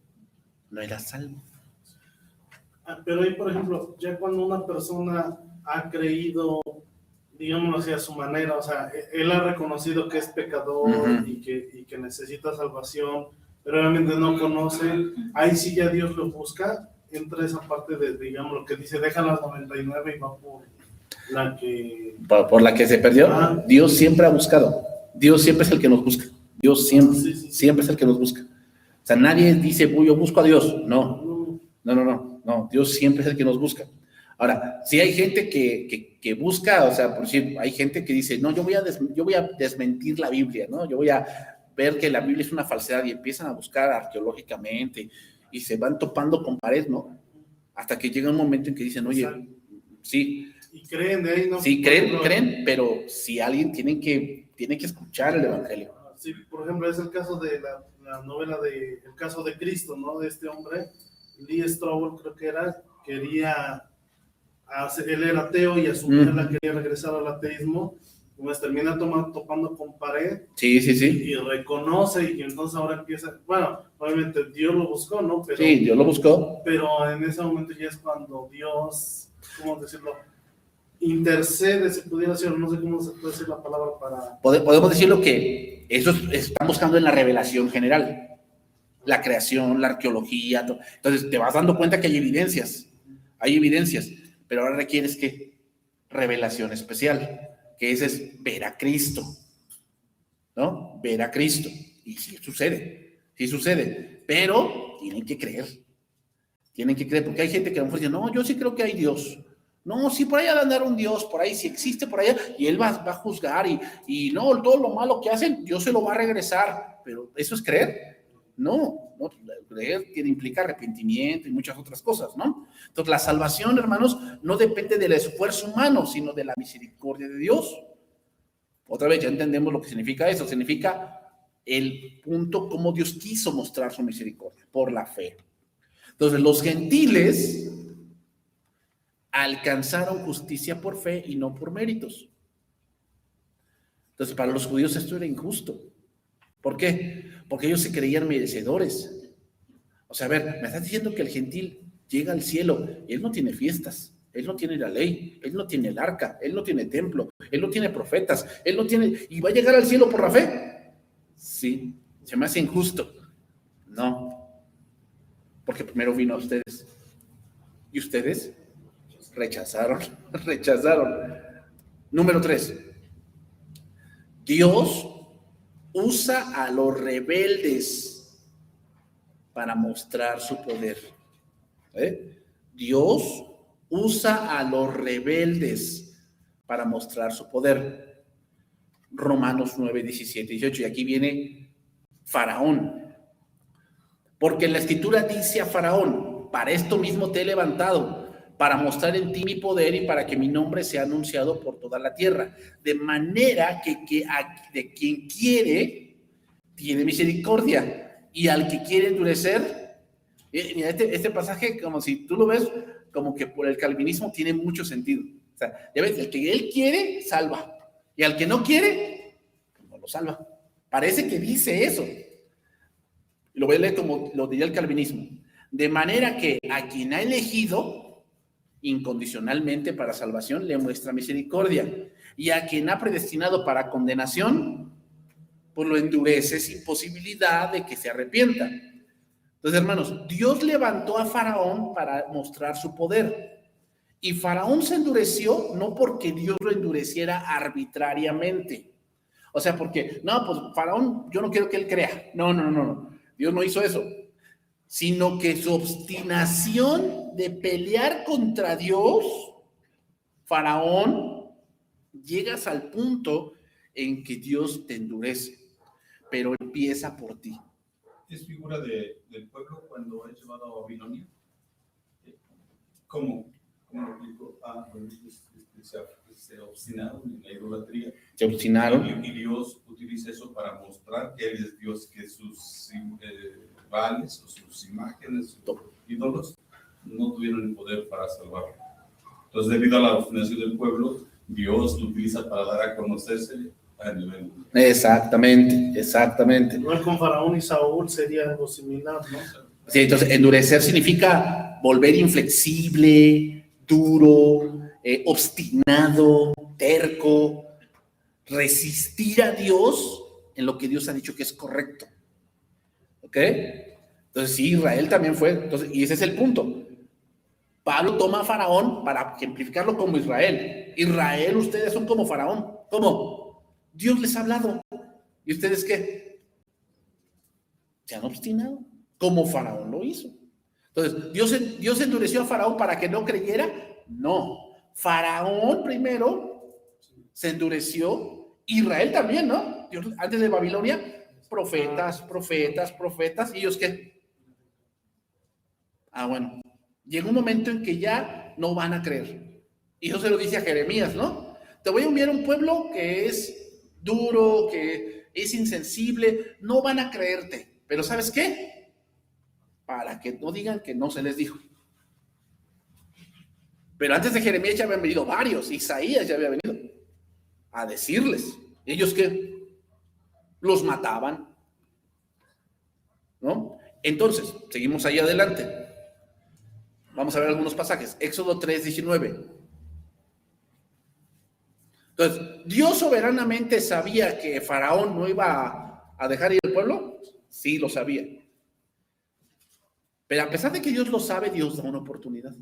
No era salvo. Pero ahí, por ejemplo, ya cuando una persona ha creído, digámoslo así, a su manera, o sea, él ha reconocido que es pecador y que necesita salvación, pero obviamente no conoce, ahí sí ya Dios lo busca, entra esa parte de, digamos, lo que dice, deja las 99 y va por la que... ¿Por la que se perdió? Dios siempre ha buscado. Dios siempre es el que nos busca. Dios siempre, siempre es el que nos busca. O sea, nadie dice, yo busco a Dios. No. Dios siempre es el que nos busca. Ahora, si hay gente que busca, o sea, por decir, hay gente que dice, no, yo voy a desmentir la Biblia, ¿no? Yo voy a ver que la Biblia es una falsedad, y empiezan a buscar arqueológicamente y se van topando con pared, ¿no? Hasta que llega un momento en que dicen, oye, sí. Y creen de ahí, ¿no? Sí, creen, pero si alguien tiene que escuchar el evangelio. Sí, por ejemplo, es el caso de la la novela de El caso de Cristo, ¿no? De este hombre, Lee Strobel creo que era, él era ateo y a su manera quería regresar al ateísmo, pues termina topando con pared. Sí. Y reconoce, y entonces ahora empieza, bueno, obviamente Dios lo buscó, ¿no? Pero, sí, Dios lo buscó. Pero en ese momento ya es cuando Dios, ¿cómo decirlo? Intercede, se pudiera decir, no sé cómo se puede decir la palabra para... Podemos decirlo que eso están buscando en la revelación general, la creación, la arqueología, todo. Entonces te vas dando cuenta que hay evidencias, pero ahora requieres que revelación especial, que ese es ver a Cristo, ¿no? Ver a Cristo. Y sí sucede, pero tienen que creer, porque hay gente que a lo mejor dice, no, yo sí creo que hay Dios. No, sí, por allá va a andar un Dios, por ahí, sí existe por allá, y Él va a juzgar, y no, todo lo malo que hacen, Dios se lo va a regresar, pero ¿eso es creer? No, creer implica arrepentimiento y muchas otras cosas, ¿no? Entonces, la salvación, hermanos, no depende del esfuerzo humano, sino de la misericordia de Dios. Otra vez, ya entendemos lo que significa eso, significa el punto cómo Dios quiso mostrar su misericordia, por la fe. Entonces, los gentiles alcanzaron justicia por fe y no por méritos. Entonces, para los judíos esto era injusto. ¿Por qué? Porque ellos se creían merecedores. O sea, a ver, me estás diciendo que el gentil llega al cielo, él no tiene fiestas, él no tiene la ley, él no tiene el arca, él no tiene templo, él no tiene profetas, él no tiene, y va a llegar al cielo por la fe. Sí, se me hace injusto. No, porque primero vino a ustedes. ¿Y ustedes? Rechazaron. Número 3. Dios usa a los rebeldes para mostrar su poder. Dios usa a los rebeldes para mostrar su poder. Romanos 9, 17, 18. Y aquí viene Faraón. Porque la Escritura dice a Faraón, para esto mismo te he levantado, para mostrar en ti mi poder y para que mi nombre sea anunciado por toda la tierra. De manera que de quien quiere, tiene misericordia. Y al que quiere endurecer, mira, este pasaje, como si tú lo ves, como que por el calvinismo tiene mucho sentido. O sea, ya ves, el que él quiere, salva. Y al que no quiere, pues no lo salva. Parece que dice eso. Lo voy a leer como lo diría el calvinismo. De manera que a quien ha elegido incondicionalmente para salvación, le muestra misericordia. Y a quien ha predestinado para condenación, pues lo endurece sin posibilidad de que se arrepienta. Entonces, hermanos, Dios levantó a Faraón para mostrar su poder. Y Faraón se endureció no porque Dios lo endureciera arbitrariamente. O sea, porque, no, pues Faraón, yo no quiero que él crea. No. Dios no hizo eso. Sino que su obstinación de pelear contra Dios, Faraón, llegas al punto en que Dios te endurece, pero empieza por ti. Es figura del pueblo cuando es llevado a Babilonia. ¿Cómo lo explico? Se obstinaron en la idolatría. Se obstinaron. Y Dios utiliza eso para mostrar que Él es Dios, que sus rivales o sus imágenes, sus ídolos, no tuvieron el poder para salvarlo. Entonces, debido a la obstinación del pueblo, Dios lo utiliza para dar a conocerse a nivel mundial. Exactamente. Igual con Faraón y Saúl sería algo similar, ¿no? Sí, entonces endurecer significa volver inflexible, duro, obstinado, terco, resistir a Dios en lo que Dios ha dicho que es correcto. ¿Ok? Entonces sí, Israel también fue, entonces, y ese es el punto. Pablo toma a Faraón para ejemplificarlo como Israel. Israel, ustedes son como Faraón. ¿Cómo? Dios les ha hablado. ¿Y ustedes qué? Se han obstinado, como Faraón lo hizo. Entonces, ¿Dios endureció a Faraón para que no creyera? No. Faraón primero se endureció, Israel también, ¿no? Dios, antes de Babilonia, profetas, ¿y ellos qué? Bueno, llegó un momento en que ya no van a creer. Y eso se lo dice a Jeremías, ¿no? Te voy a enviar un pueblo que es duro, que es insensible, no van a creerte. Pero ¿sabes qué? Para que no digan que no se les dijo. Pero antes de Jeremías ya habían venido varios, Isaías ya había venido a decirles. ¿Ellos qué? Los mataban, ¿no? Entonces, seguimos ahí adelante. Vamos a ver algunos pasajes. Éxodo 3:19. Entonces, ¿Dios soberanamente sabía que Faraón no iba a dejar ir al pueblo? Sí, lo sabía. Pero a pesar de que Dios lo sabe, Dios da una oportunidad.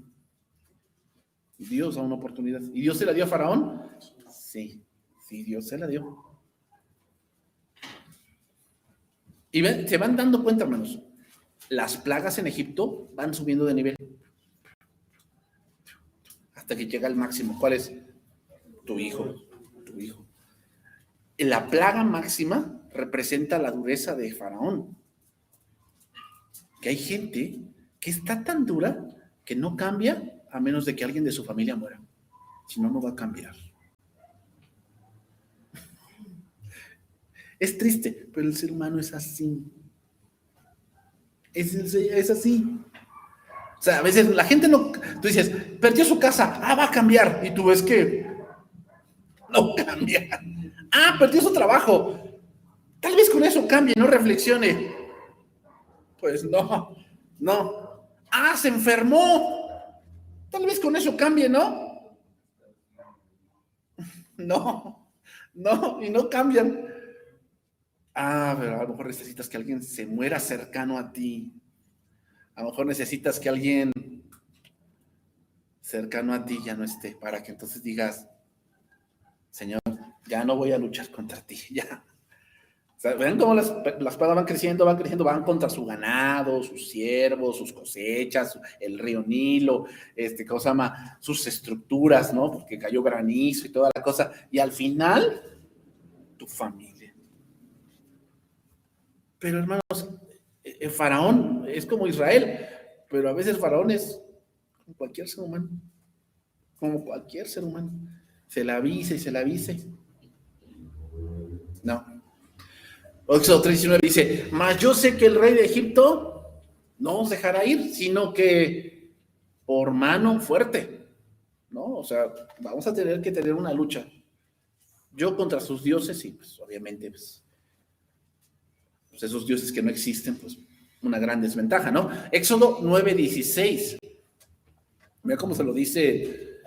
Dios da una oportunidad. ¿Y Dios se la dio a Faraón? Sí, Dios se la dio. Y ven, se van dando cuenta, hermanos, las plagas en Egipto van subiendo de nivel hasta que llega al máximo. ¿Cuál es? Tu hijo. La plaga máxima representa la dureza de Faraón. Que hay gente que está tan dura que no cambia a menos de que alguien de su familia muera. Si no, no va a cambiar. Es triste, pero el ser humano es así. Es así. O sea, a veces la gente no... Tú dices, perdió su casa, va a cambiar. Y tú ves que no cambia. Perdió su trabajo. Tal vez con eso cambie, no reflexione. Pues no. Se enfermó. Tal vez con eso cambie, ¿no? No, y no cambian. Pero a lo mejor necesitas que alguien se muera cercano a ti. A lo mejor necesitas que alguien cercano a ti ya no esté, para que entonces digas, Señor, ya no voy a luchar contra ti, ya. O sea, ven cómo las plagas van creciendo, van contra su ganado, sus siervos, sus cosechas, el río Nilo, ¿cómo se llama? Sus estructuras, ¿no? Porque cayó granizo y toda la cosa. Y al final, tu familia. Pero hermanos, Faraón es como Israel, pero a veces Faraón es como cualquier ser humano. Como cualquier ser humano. Se la avise. No. Éxodo 3:19 dice, mas yo sé que el rey de Egipto no os dejará ir, sino que por mano fuerte, ¿no? O sea, vamos a tener que tener una lucha. Yo contra sus dioses, y pues obviamente, pues esos dioses que no existen, pues una gran desventaja, ¿no? Éxodo 9:16. Mira cómo se lo dice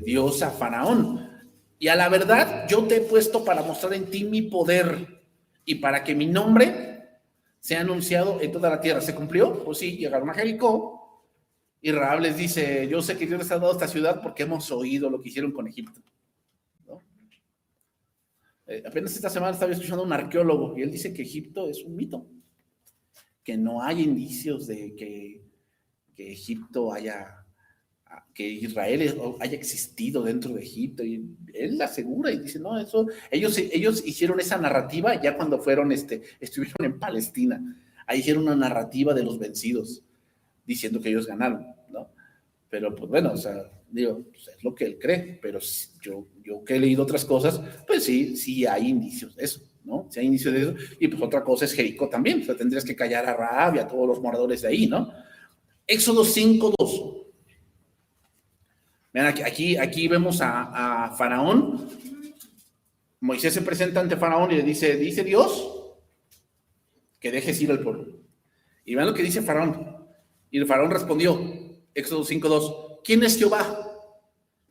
Dios a Faraón. Y a la verdad, yo te he puesto para mostrar en ti mi poder y para que mi nombre sea anunciado en toda la tierra. ¿Se cumplió? Pues sí, llegaron a Jericó y Rahab les dice, yo sé que Dios les ha dado esta ciudad porque hemos oído lo que hicieron con Egipto, ¿no? Apenas esta semana estaba escuchando a un arqueólogo y él dice que Egipto es un mito, que no hay indicios de que Egipto que Israel haya existido dentro de Egipto, y él asegura y dice, no, eso, ellos hicieron esa narrativa ya cuando estuvieron en Palestina, ahí hicieron una narrativa de los vencidos, diciendo que ellos ganaron, ¿no? Pero pues bueno, o sea, digo, pues es lo que él cree, pero yo que he leído otras cosas, pues sí hay indicios de eso, ¿no? Sí hay indicios de eso, y pues otra cosa es Jericó también, o sea, tendrías que callar a Rahab y a todos los moradores de ahí, ¿no? Éxodo 5:2. Vean, aquí vemos a Faraón. Moisés se presenta ante Faraón y le dice Dios que dejes ir al pueblo. Y vean lo que dice Faraón. Y el Faraón respondió, Éxodo 5:2, ¿quién es Jehová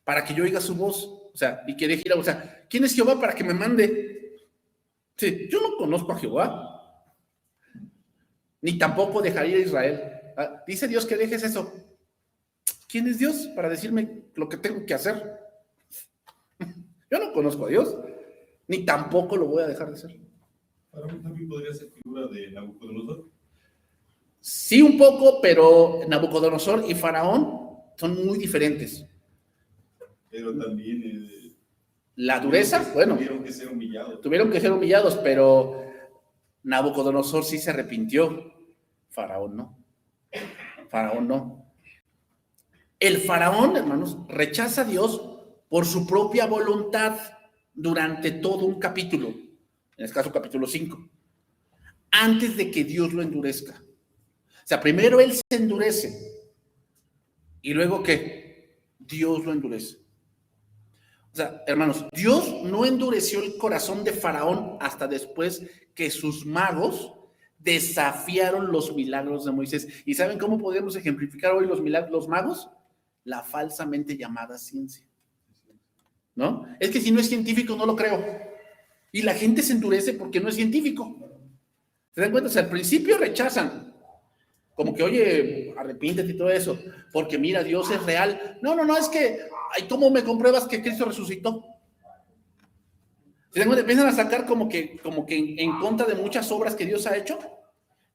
para que yo oiga su voz? O sea, y que deje ir, o sea, ¿quién es Jehová para que me mande? Sí, yo no conozco a Jehová, ni tampoco dejaré ir a Israel. Dice Dios que dejes eso. ¿Quién es Dios para decirme lo que tengo que hacer? Yo no conozco a Dios, ni tampoco lo voy a dejar de hacer. ¿Para mí también podría ser figura de Nabucodonosor? Sí, un poco, pero Nabucodonosor y Faraón son muy diferentes. Pero también... la dureza, bueno. Tuvieron que ser humillados. Tuvieron que ser humillados, pero Nabucodonosor sí se arrepintió. Faraón no. El faraón, hermanos, rechaza a Dios por su propia voluntad durante todo un capítulo, en este caso capítulo 5, antes de que Dios lo endurezca. O sea, primero él se endurece y luego ¿qué? Dios lo endurece. O sea, hermanos, Dios no endureció el corazón de Faraón hasta después que sus magos desafiaron los milagros de Moisés. ¿Y saben cómo podemos ejemplificar hoy los milagros, los magos? La falsamente llamada ciencia, ¿no? Es que si no es científico no lo creo. Y la gente se endurece porque no es científico. ¿Se dan cuenta? O sea, al principio rechazan, como que, oye, arrepíntete y todo eso, porque mira, Dios es real. No, es que, ay, ¿cómo me compruebas que Cristo resucitó? ¿Se dan cuenta? Empiezan a sacar como que en contra de muchas obras que Dios ha hecho,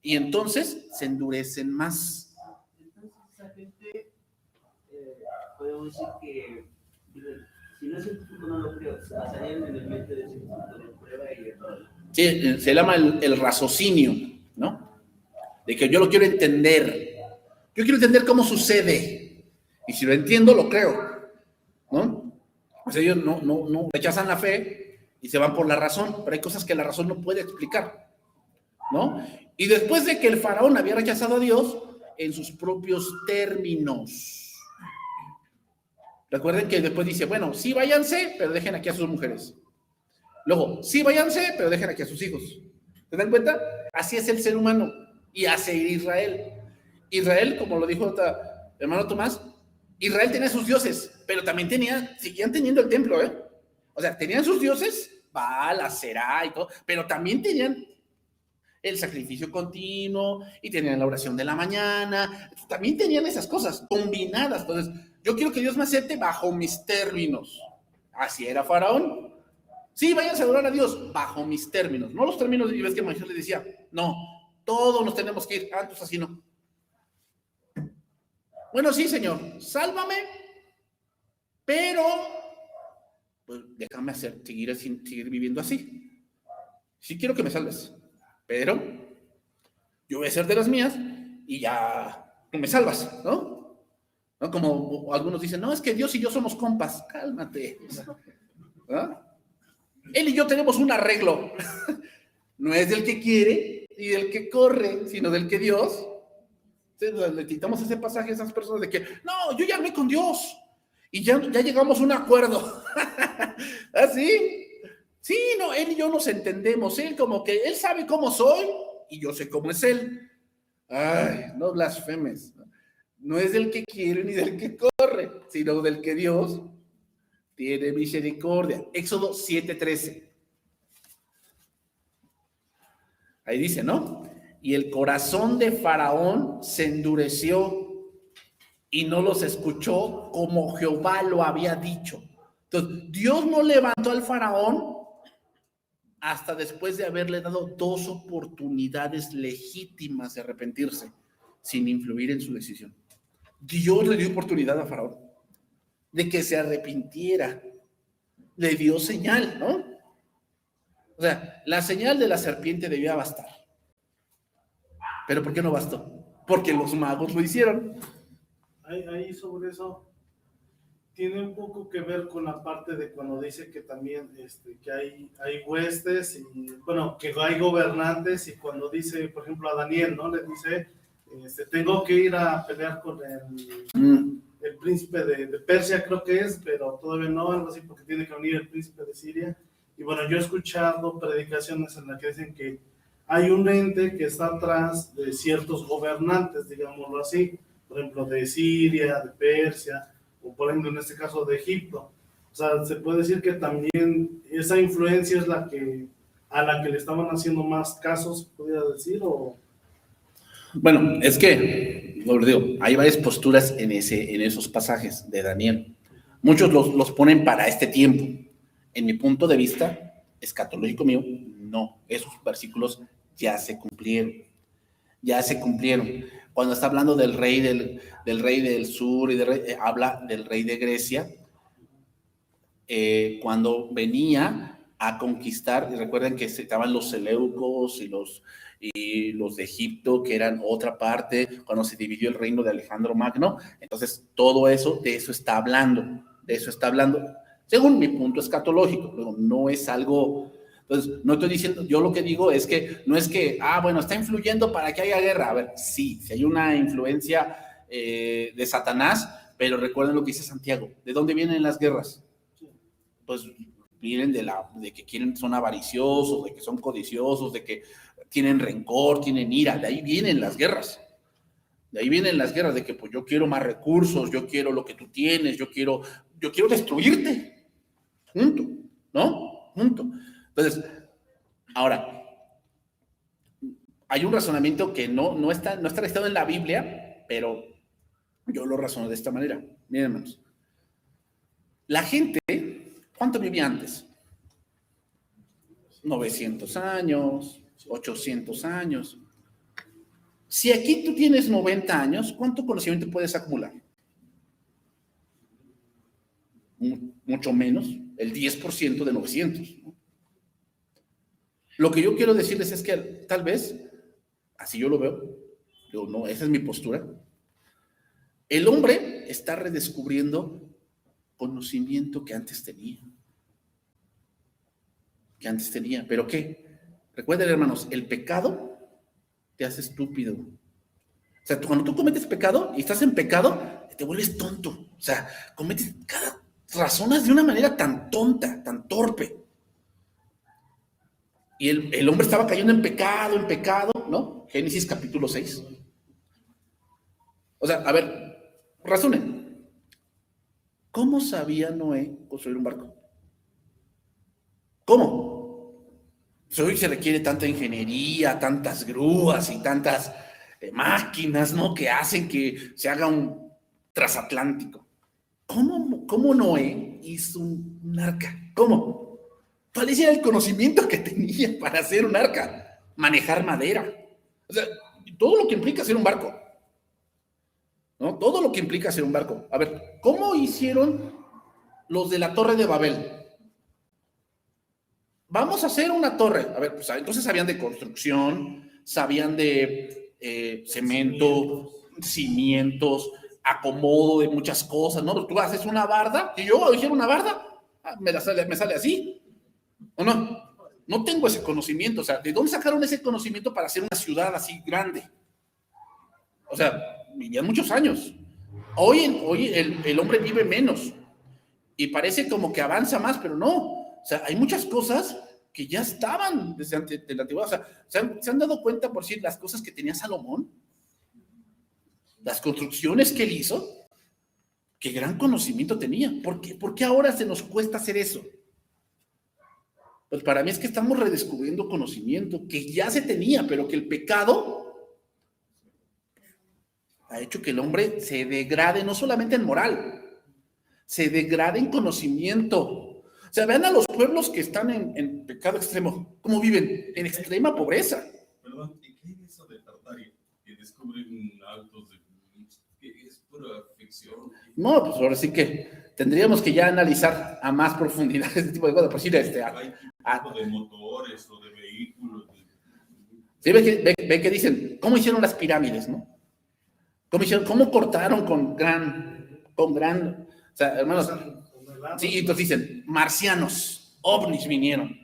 y entonces se endurecen más. Entonces, esa gente, podemos decir que, si no es científico, no lo creo, se basarían en el método de científico de prueba y error. Sí, se llama el raciocinio, ¿no? De que yo lo quiero entender. Yo quiero entender cómo sucede. Y si lo entiendo, lo creo, ¿no? O sea, ellos no rechazan la fe y se van por la razón, pero hay cosas que la razón no puede explicar, ¿no? Y después de que el faraón había rechazado a Dios en sus propios términos. Recuerden que después dice, bueno, sí váyanse, pero dejen aquí a sus mujeres. Luego, sí váyanse, pero dejen aquí a sus hijos. ¿Se dan cuenta? Así es el ser humano. Y así Israel. Israel, como lo dijo hermano Tomás, Israel tenía sus dioses, pero también seguían teniendo el templo, ¿eh? O sea, tenían sus dioses, Baal, Aserá y todo, pero también tenían el sacrificio continuo y tenían la oración de la mañana, también tenían esas cosas combinadas. Entonces, yo quiero que Dios me acepte bajo mis términos. Así era Faraón. Sí, váyanse a adorar a Dios bajo mis términos, no los términos. Y ves que Moisés le decía, no, todos nos tenemos que ir, entonces así no. Bueno, sí, Señor, sálvame, pero pues déjame seguir viviendo así. Sí quiero que me salves, pero yo voy a hacer de las mías y ya tú me salvas, ¿no? ¿No? Como algunos dicen, no, es que Dios y yo somos compas. Cálmate, ¿no? Él y yo tenemos un arreglo. No es del que quiere y del que corre, sino del que Dios. Entonces, le quitamos ese pasaje a esas personas de que, no, yo ya hablé con Dios y ya llegamos a un acuerdo. ¿Así? Sí, no, él y yo nos entendemos. Él como que, él sabe cómo soy y yo sé cómo es él. Ay, no blasfemes. No es del que quiere ni del que corre, sino del que Dios tiene misericordia. Éxodo 7:13. Ahí dice, ¿no? Y el corazón de Faraón se endureció y no los escuchó como Jehová lo había dicho. Entonces, Dios no levantó al Faraón hasta después de haberle dado 2 oportunidades legítimas de arrepentirse, sin influir en su decisión. Dios le dio oportunidad a Faraón de que se arrepintiera. Le dio señal, ¿no? O sea, la señal de la serpiente debía bastar. ¿Pero por qué no bastó? Porque los magos lo hicieron. Ahí sobre eso tiene un poco que ver con la parte de cuando dice que también que hay huestes y bueno, que hay gobernantes, y cuando dice, por ejemplo, a Daniel, ¿no? Le dice, tengo que ir a pelear con el príncipe de Persia, creo que es, pero todavía no, algo así, porque tiene que venir el príncipe de Siria. Y bueno, yo he escuchado predicaciones en las que dicen que hay un ente que está atrás de ciertos gobernantes, digámoslo así, por ejemplo, de Siria, de Persia, o por ejemplo, en este caso, de Egipto. O sea, se puede decir que también esa influencia es a la que le estaban haciendo más casos, podría decir, o... Bueno, es que, lo digo, hay varias posturas en esos pasajes de Daniel. Muchos los ponen para este tiempo. En mi punto de vista, escatológico mío, no. Esos versículos ya se cumplieron. Ya se cumplieron. Cuando está hablando del rey del sur, y habla del rey de Grecia, cuando venía a conquistar, y recuerden que estaban los seleucos y los de Egipto, que eran otra parte, cuando se dividió el reino de Alejandro Magno. Entonces, todo eso, de eso está hablando, según mi punto escatológico. No es algo. Entonces, no estoy diciendo, yo lo que digo es que no es que, bueno, está influyendo para que haya guerra. A ver, sí, si hay una influencia de Satanás, pero recuerden lo que dice Santiago. ¿De dónde vienen las guerras? Pues vienen de que son avariciosos, de que son codiciosos, de que tienen rencor, tienen ira. De ahí vienen las guerras. De ahí vienen las guerras, de que pues yo quiero más recursos, yo quiero lo que tú tienes, yo quiero destruirte. Junto, ¿no? Junto. Entonces, ahora, hay un razonamiento que no está registrado en la Biblia, pero yo lo razono de esta manera. Miren, hermanos. La gente, ¿cuánto vivía antes? 900 años, 800 años. Si aquí tú tienes 90 años, ¿cuánto conocimiento puedes acumular? Mucho menos, el 10% de 900, ¿no? Lo que yo quiero decirles es que tal vez, así yo lo veo, no, esa es mi postura, el hombre está redescubriendo conocimiento que antes tenía. ¿Pero qué? Recuerden, hermanos, el pecado te hace estúpido. O sea, cuando tú cometes pecado y estás en pecado, te vuelves tonto. O sea, razonas de una manera tan tonta, tan torpe. Y el hombre estaba cayendo en pecado, ¿no? Génesis capítulo 6. O sea, a ver, razonen. ¿Cómo sabía Noé construir un barco? ¿Cómo? Hoy se requiere tanta ingeniería, tantas grúas y tantas máquinas, ¿no? Que hacen que se haga un transatlántico. ¿Cómo Noé hizo un arca? ¿Cómo? ¿Cuál era el conocimiento que tenía para hacer un arca? Manejar madera. O sea, todo lo que implica hacer un barco. ¿No? Todo lo que implica hacer un barco. A ver, ¿cómo hicieron los de la Torre de Babel? Vamos a hacer una torre. A ver, pues entonces sabían de construcción, sabían de cemento, cimientos, acomodo de muchas cosas, ¿no? Tú haces una barda, y yo hiciera una barda, me sale así. ¿O no? No tengo ese conocimiento. O sea, ¿de dónde sacaron ese conocimiento para hacer una ciudad así grande? O sea, vivían muchos años. Hoy el hombre vive menos y parece como que avanza más, pero no. O sea, hay muchas cosas que ya estaban desde antes de la antigüedad. O sea, ¿se han dado cuenta, por decir, las cosas que tenía Salomón? Las construcciones que él hizo. Qué gran conocimiento tenía. ¿Por qué ahora se nos cuesta hacer eso? Pues para mí es que estamos redescubriendo conocimiento que ya se tenía, pero que el pecado ha hecho que el hombre se degrade no solamente en moral, se degrade en conocimiento. O sea, vean a los pueblos que están en pecado extremo, ¿cómo viven? En extrema pobreza. Perdón, ¿y qué es eso de Tartaria? Que descubren autos que es pura ficción. No, pues ahora sí que tendríamos que ya analizar a más profundidad este tipo de cosas. Por decir, Hay tipo de motores o de vehículos. Sí, ve que dicen, ¿cómo hicieron las pirámides, no? ¿Cómo cortaron con gran, o sea, hermanos, sí, entonces dicen, marcianos, ovnis vinieron.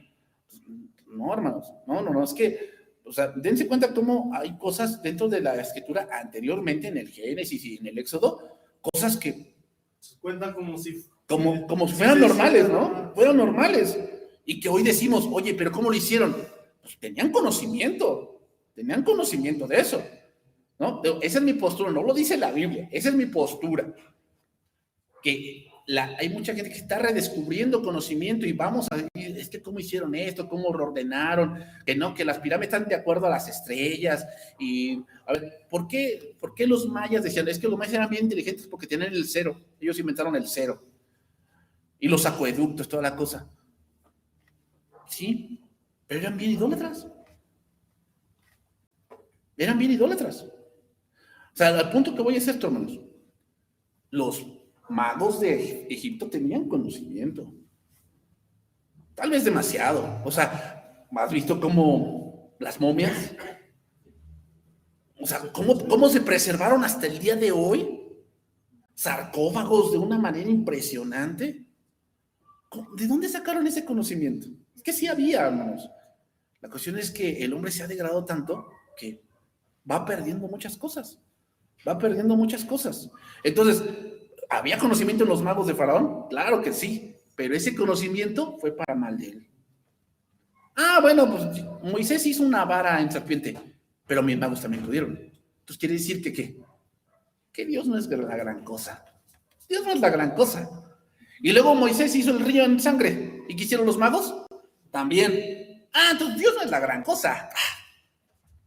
No, hermanos, no, es que, o sea, dense cuenta cómo hay cosas dentro de la escritura anteriormente en el Génesis y en el Éxodo, cosas que se cuentan como si fueran normales, ¿no? Fueran normales. Y que hoy decimos, oye, pero ¿cómo lo hicieron? Pues tenían conocimiento de eso, ¿no? Esa es mi postura, no lo dice la Biblia, esa es mi postura. Que hay mucha gente que está redescubriendo conocimiento y vamos a decir, es que ¿cómo hicieron esto? ¿Cómo lo ordenaron? Que las pirámides están de acuerdo a las estrellas. Y, a ver, ¿por qué los mayas decían? Es que los mayas eran bien inteligentes porque tenían el cero. Ellos inventaron el cero. Y los acueductos, toda la cosa. Sí, pero eran bien idólatras. O sea, al punto que voy es esto, hermanos. Los magos de Egipto tenían conocimiento. Tal vez demasiado. O sea, ¿has visto cómo las momias? O sea, ¿cómo se preservaron hasta el día de hoy? Sarcófagos de una manera impresionante. ¿De dónde sacaron ese conocimiento? Es que sí había, hermanos. La cuestión es que el hombre se ha degradado tanto que va perdiendo muchas cosas. Va perdiendo muchas cosas. Entonces, ¿había conocimiento en los magos de Faraón? Claro que sí, pero ese conocimiento fue para mal de él. Ah, bueno, pues Moisés hizo una vara en serpiente, pero mis magos también pudieron. Entonces, quiere decir que ¿qué? Que Dios no es la gran cosa. Dios no es la gran cosa. Y luego Moisés hizo el río en sangre. ¿Y qué hicieron los magos? También. Ah, entonces Dios no es la gran cosa.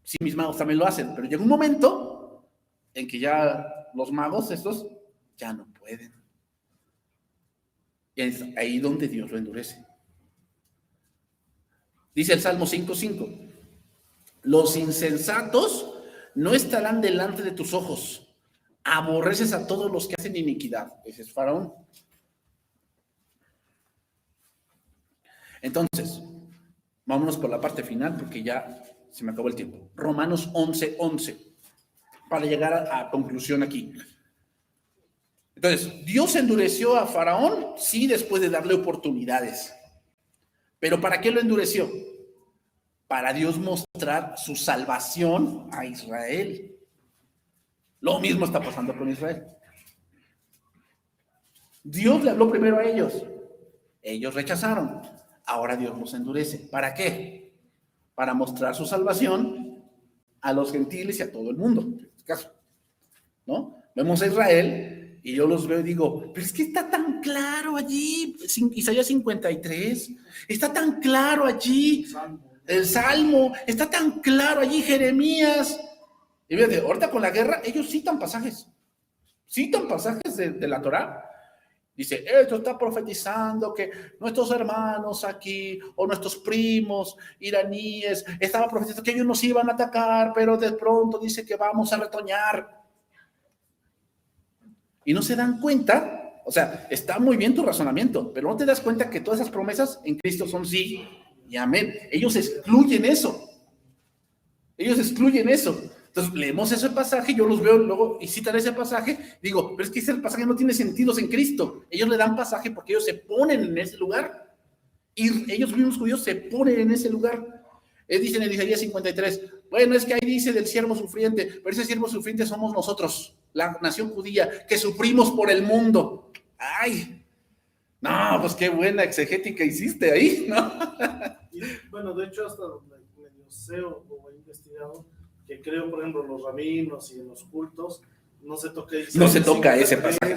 Sí, mis magos también lo hacen, pero llega un momento en que ya los magos estos ya no pueden. Y es ahí donde Dios lo endurece. Dice el Salmo 5:5: los insensatos no estarán delante de tus ojos. Aborreces a todos los que hacen iniquidad. Ese es Faraón. Entonces, vámonos por la parte final porque ya se me acabó el tiempo. Romanos 11:11, para llegar a conclusión aquí. Entonces, ¿Dios endureció a Faraón? Sí, después de darle oportunidades. ¿Pero para qué lo endureció? Para Dios mostrar su salvación a Israel. Lo mismo está pasando con Israel. Dios le habló primero a ellos. Ellos rechazaron. Ahora Dios los endurece. ¿Para qué? Para mostrar su salvación a los gentiles y a todo el mundo, en este caso, ¿no? Vemos a Israel y yo los veo y digo, pero es que está tan claro allí, Isaías 53, está tan claro allí, el Salmo, está tan claro allí, Jeremías. Y fíjate, ahorita con la guerra, ellos citan pasajes de la Torá. Dice, esto está profetizando que nuestros hermanos aquí, o nuestros primos iraníes, estaba profetizando que ellos nos iban a atacar, pero de pronto dice que vamos a retoñar. Y no se dan cuenta, o sea, está muy bien tu razonamiento, pero no te das cuenta que todas esas promesas en Cristo son sí y amén. Ellos excluyen eso. Entonces, leemos ese pasaje, yo los veo luego y citan ese pasaje, digo, pero es que ese pasaje no tiene sentido en Cristo. Ellos le dan pasaje porque ellos se ponen en ese lugar. Y ellos mismos judíos se ponen en ese lugar. Dicen en Isaías 53, bueno, es que ahí dice del siervo sufriente, pero ese siervo sufriente somos nosotros, la nación judía, que sufrimos por el mundo. Ay, no, pues qué buena exegética hiciste ahí, ¿no? Y, bueno, de hecho, hasta medio sé o he investigado que creo, por ejemplo, los rabinos y en los cultos, no se toca ese pasaje.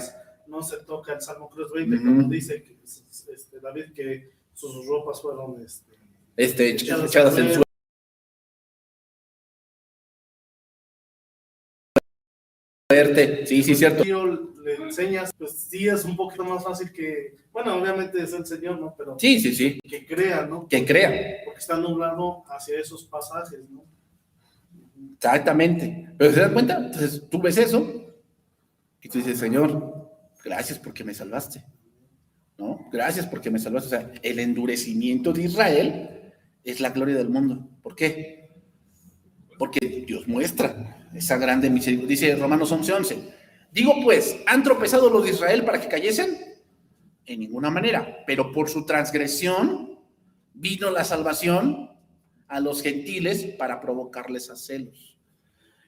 No se toca el Salmo 20, cuando dice que, David que sus ropas fueron echadas en suelo. Sí, cierto. Le enseñas, pues sí es un poquito más fácil que, bueno, obviamente es el Señor, ¿no? Pero sí. Que crea, ¿no? Que crea. Porque está nublado hacia esos pasajes, ¿no? Exactamente. Pero ¿se dan cuenta? Entonces tú ves eso y tú dices, Señor, gracias porque me salvaste, ¿no? Gracias porque me salvaste. O sea, el endurecimiento de Israel es la gloria del mundo. ¿Por qué? Porque Dios muestra esa grande misericordia. Dice Romanos 11:11. Digo pues, ¿han tropezado los de Israel para que cayesen? En ninguna manera. Pero por su transgresión vino la salvación a los gentiles para provocarles a celos.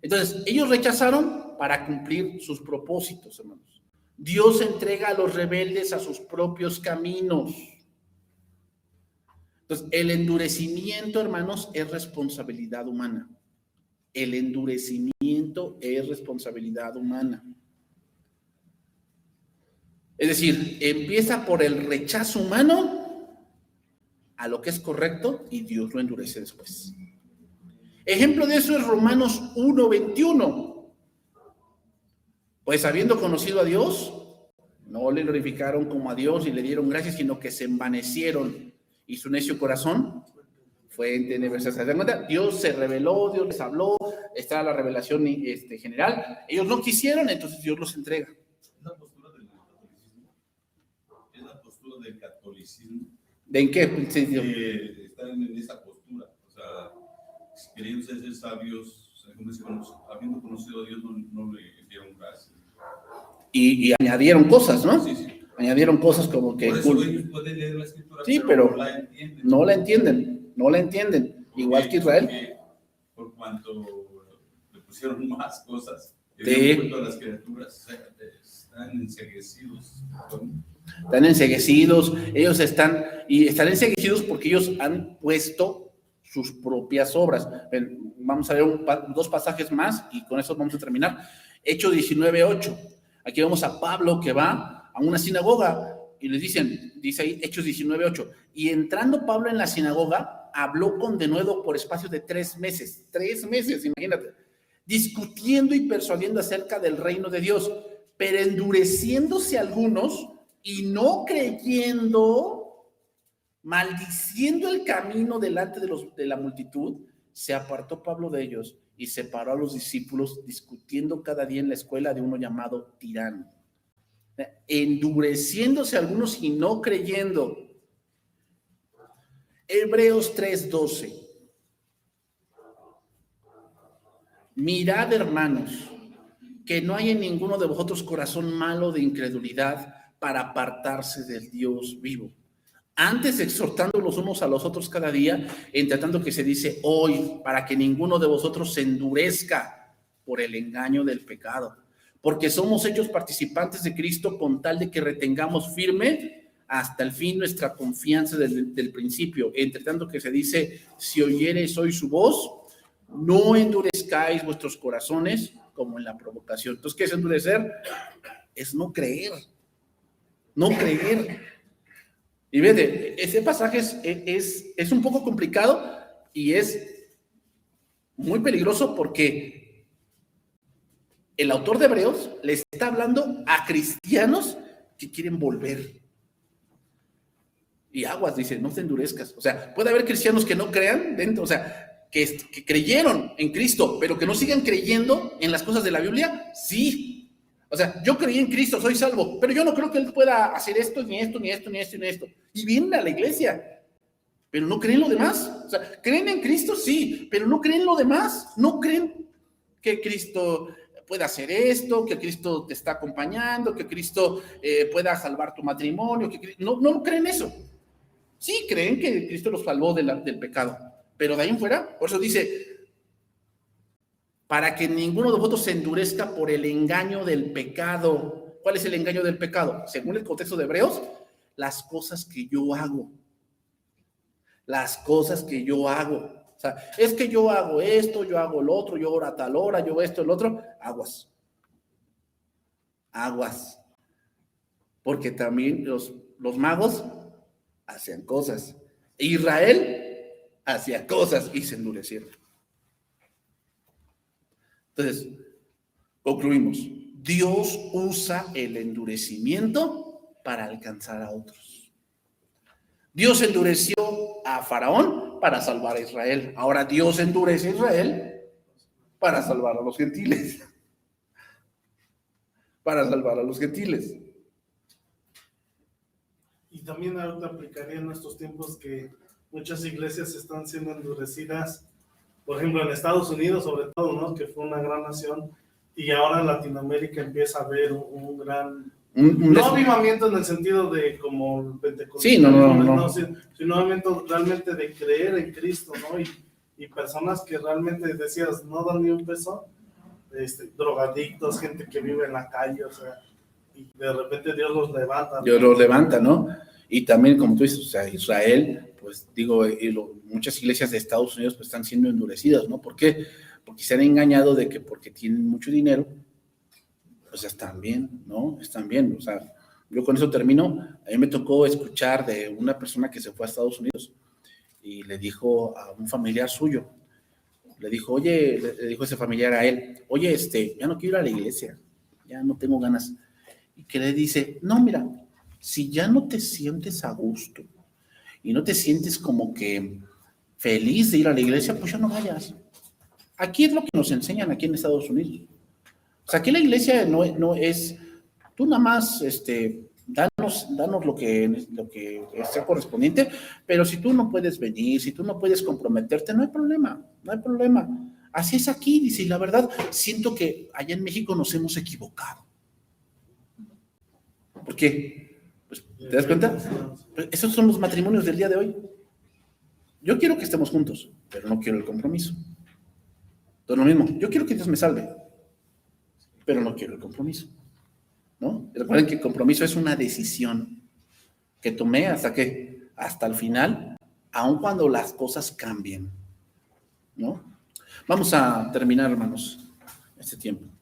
Entonces, ellos rechazaron para cumplir sus propósitos, hermanos. Dios entrega a los rebeldes a sus propios caminos. Entonces, el endurecimiento, hermanos, es responsabilidad humana. El endurecimiento es responsabilidad humana. Es decir, empieza por el rechazo humano a lo que es correcto y Dios lo endurece después. Ejemplo de eso es Romanos 1:21. Pues habiendo conocido a Dios, no le glorificaron como a Dios y le dieron gracias, sino que se envanecieron y su necio corazón fue en tenebras. ¿Se dan cuenta? Dios se reveló, Dios les habló, está la revelación general. Ellos no quisieron, entonces Dios los entrega. ¿Es la postura del catolicismo? ¿De en qué sentido? Están en esa postura, o sea, queriendo ser sabios, o sea, habiendo conocido a Dios, no le dieron gracias. Y añadieron cosas, ¿no? Sí. Añadieron cosas como que... Por eso ellos pueden leer la escritura, Sí, pero no la entienden. No la entienden, igual que Israel. Por cuanto le pusieron más cosas, Sí. las criaturas están enceguecidos. Están enceguecidos, ellos están enceguecidos porque ellos han puesto sus propias obras. Ven, vamos a ver dos pasajes más y con eso vamos a terminar. Hechos 19:8. Aquí vemos a Pablo que va a una sinagoga y les dice ahí Hechos 19:8. Y entrando Pablo en la sinagoga, habló con denuedo por espacio de 3 meses. 3 meses, imagínate. Discutiendo y persuadiendo acerca del reino de Dios. Pero endureciéndose algunos y no creyendo, maldiciendo el camino delante de la multitud, se apartó Pablo de ellos y separó a los discípulos, discutiendo cada día en la escuela de uno llamado Tirano. Endureciéndose algunos y no creyendo. Hebreos 3:12. Mirad, hermanos, que no hay en ninguno de vosotros corazón malo de incredulidad para apartarse del Dios vivo. Antes exhortando los unos a los otros cada día, entre tanto que se dice hoy, para que ninguno de vosotros se endurezca por el engaño del pecado. Porque somos hechos participantes de Cristo con tal de que retengamos firme hasta el fin nuestra confianza del principio. Entre tanto que se dice, si oyereis hoy su voz, no endurezcáis vuestros corazones como en la provocación. Entonces, ¿qué es endurecer? Es no creer. No creer. Y vete, ese pasaje es un poco complicado y es muy peligroso porque el autor de Hebreos le está hablando a cristianos que quieren volver. Y aguas, dice, no te endurezcas. O sea, puede haber cristianos que no crean dentro, o sea, que creyeron en Cristo, pero que no sigan creyendo en las cosas de la Biblia. Sí. O sea, yo creí en Cristo, soy salvo, pero yo no creo que Él pueda hacer esto, ni esto, ni esto, ni esto, ni esto. Y vienen a la iglesia, pero no creen lo demás. O sea, creen en Cristo, sí, pero no creen lo demás. No creen que Cristo pueda hacer esto, que Cristo te está acompañando, que Cristo pueda salvar tu matrimonio. No creen eso. Sí, creen que Cristo los salvó del pecado, pero de ahí en fuera, por eso dice, para que ninguno de vosotros se endurezca por el engaño del pecado. ¿Cuál es el engaño del pecado? Según el contexto de Hebreos, las cosas que yo hago. Las cosas que yo hago. O sea, es que yo hago esto, yo hago lo otro, yo oro a tal hora, yo esto, el otro. Aguas. Aguas. Porque también los magos hacían cosas. Israel hacía cosas y se endurecieron. Entonces, concluimos. Dios usa el endurecimiento para alcanzar a otros. Dios endureció a Faraón para salvar a Israel. Ahora Dios endurece a Israel para salvar a los gentiles. Para salvar a los gentiles. Y también ahorita aplicaría en estos tiempos que muchas iglesias están siendo endurecidas. Por ejemplo, en Estados Unidos, sobre todo, ¿no? Que fue una gran nación, y ahora en Latinoamérica empieza a haber un gran... no avivamiento en el sentido de como el pentecostalismo, sí, no. Sino avivamiento realmente de creer en Cristo, ¿no? Y personas que realmente decías, no dan ni un peso, drogadictos, gente que vive en la calle, o sea, y de repente Dios los levanta. Dios los levanta, ¿no? Y también, como tú dices, o sea, Israel, pues digo, muchas iglesias de Estados Unidos pues están siendo endurecidas, ¿no? ¿Por qué? Porque se han engañado de que porque tienen mucho dinero, pues están bien, ¿no? Están bien, o sea, yo con eso termino. A mí me tocó escuchar de una persona que se fue a Estados Unidos y le dijo a un familiar suyo, le dijo ese familiar a él, oye, ya no quiero ir a la iglesia, ya no tengo ganas. Y que le dice, no, mira, si ya no te sientes a gusto y no te sientes como que feliz de ir a la iglesia, pues ya no vayas. Aquí es lo que nos enseñan aquí en Estados Unidos. O sea, aquí la iglesia no es, tú nada más, danos lo que sea correspondiente, pero si tú no puedes venir, si tú no puedes comprometerte, no hay problema. Así es aquí, dice, y la verdad, siento que allá en México nos hemos equivocado. ¿Por qué? ¿Te das cuenta? Esos son los matrimonios del día de hoy. Yo quiero que estemos juntos, pero no quiero el compromiso. Entonces, lo mismo, yo quiero que Dios me salve, pero no quiero el compromiso, ¿no? Recuerden que el compromiso es una decisión que tomé hasta el final, aun cuando las cosas cambien, ¿no? Vamos a terminar, hermanos, este tiempo.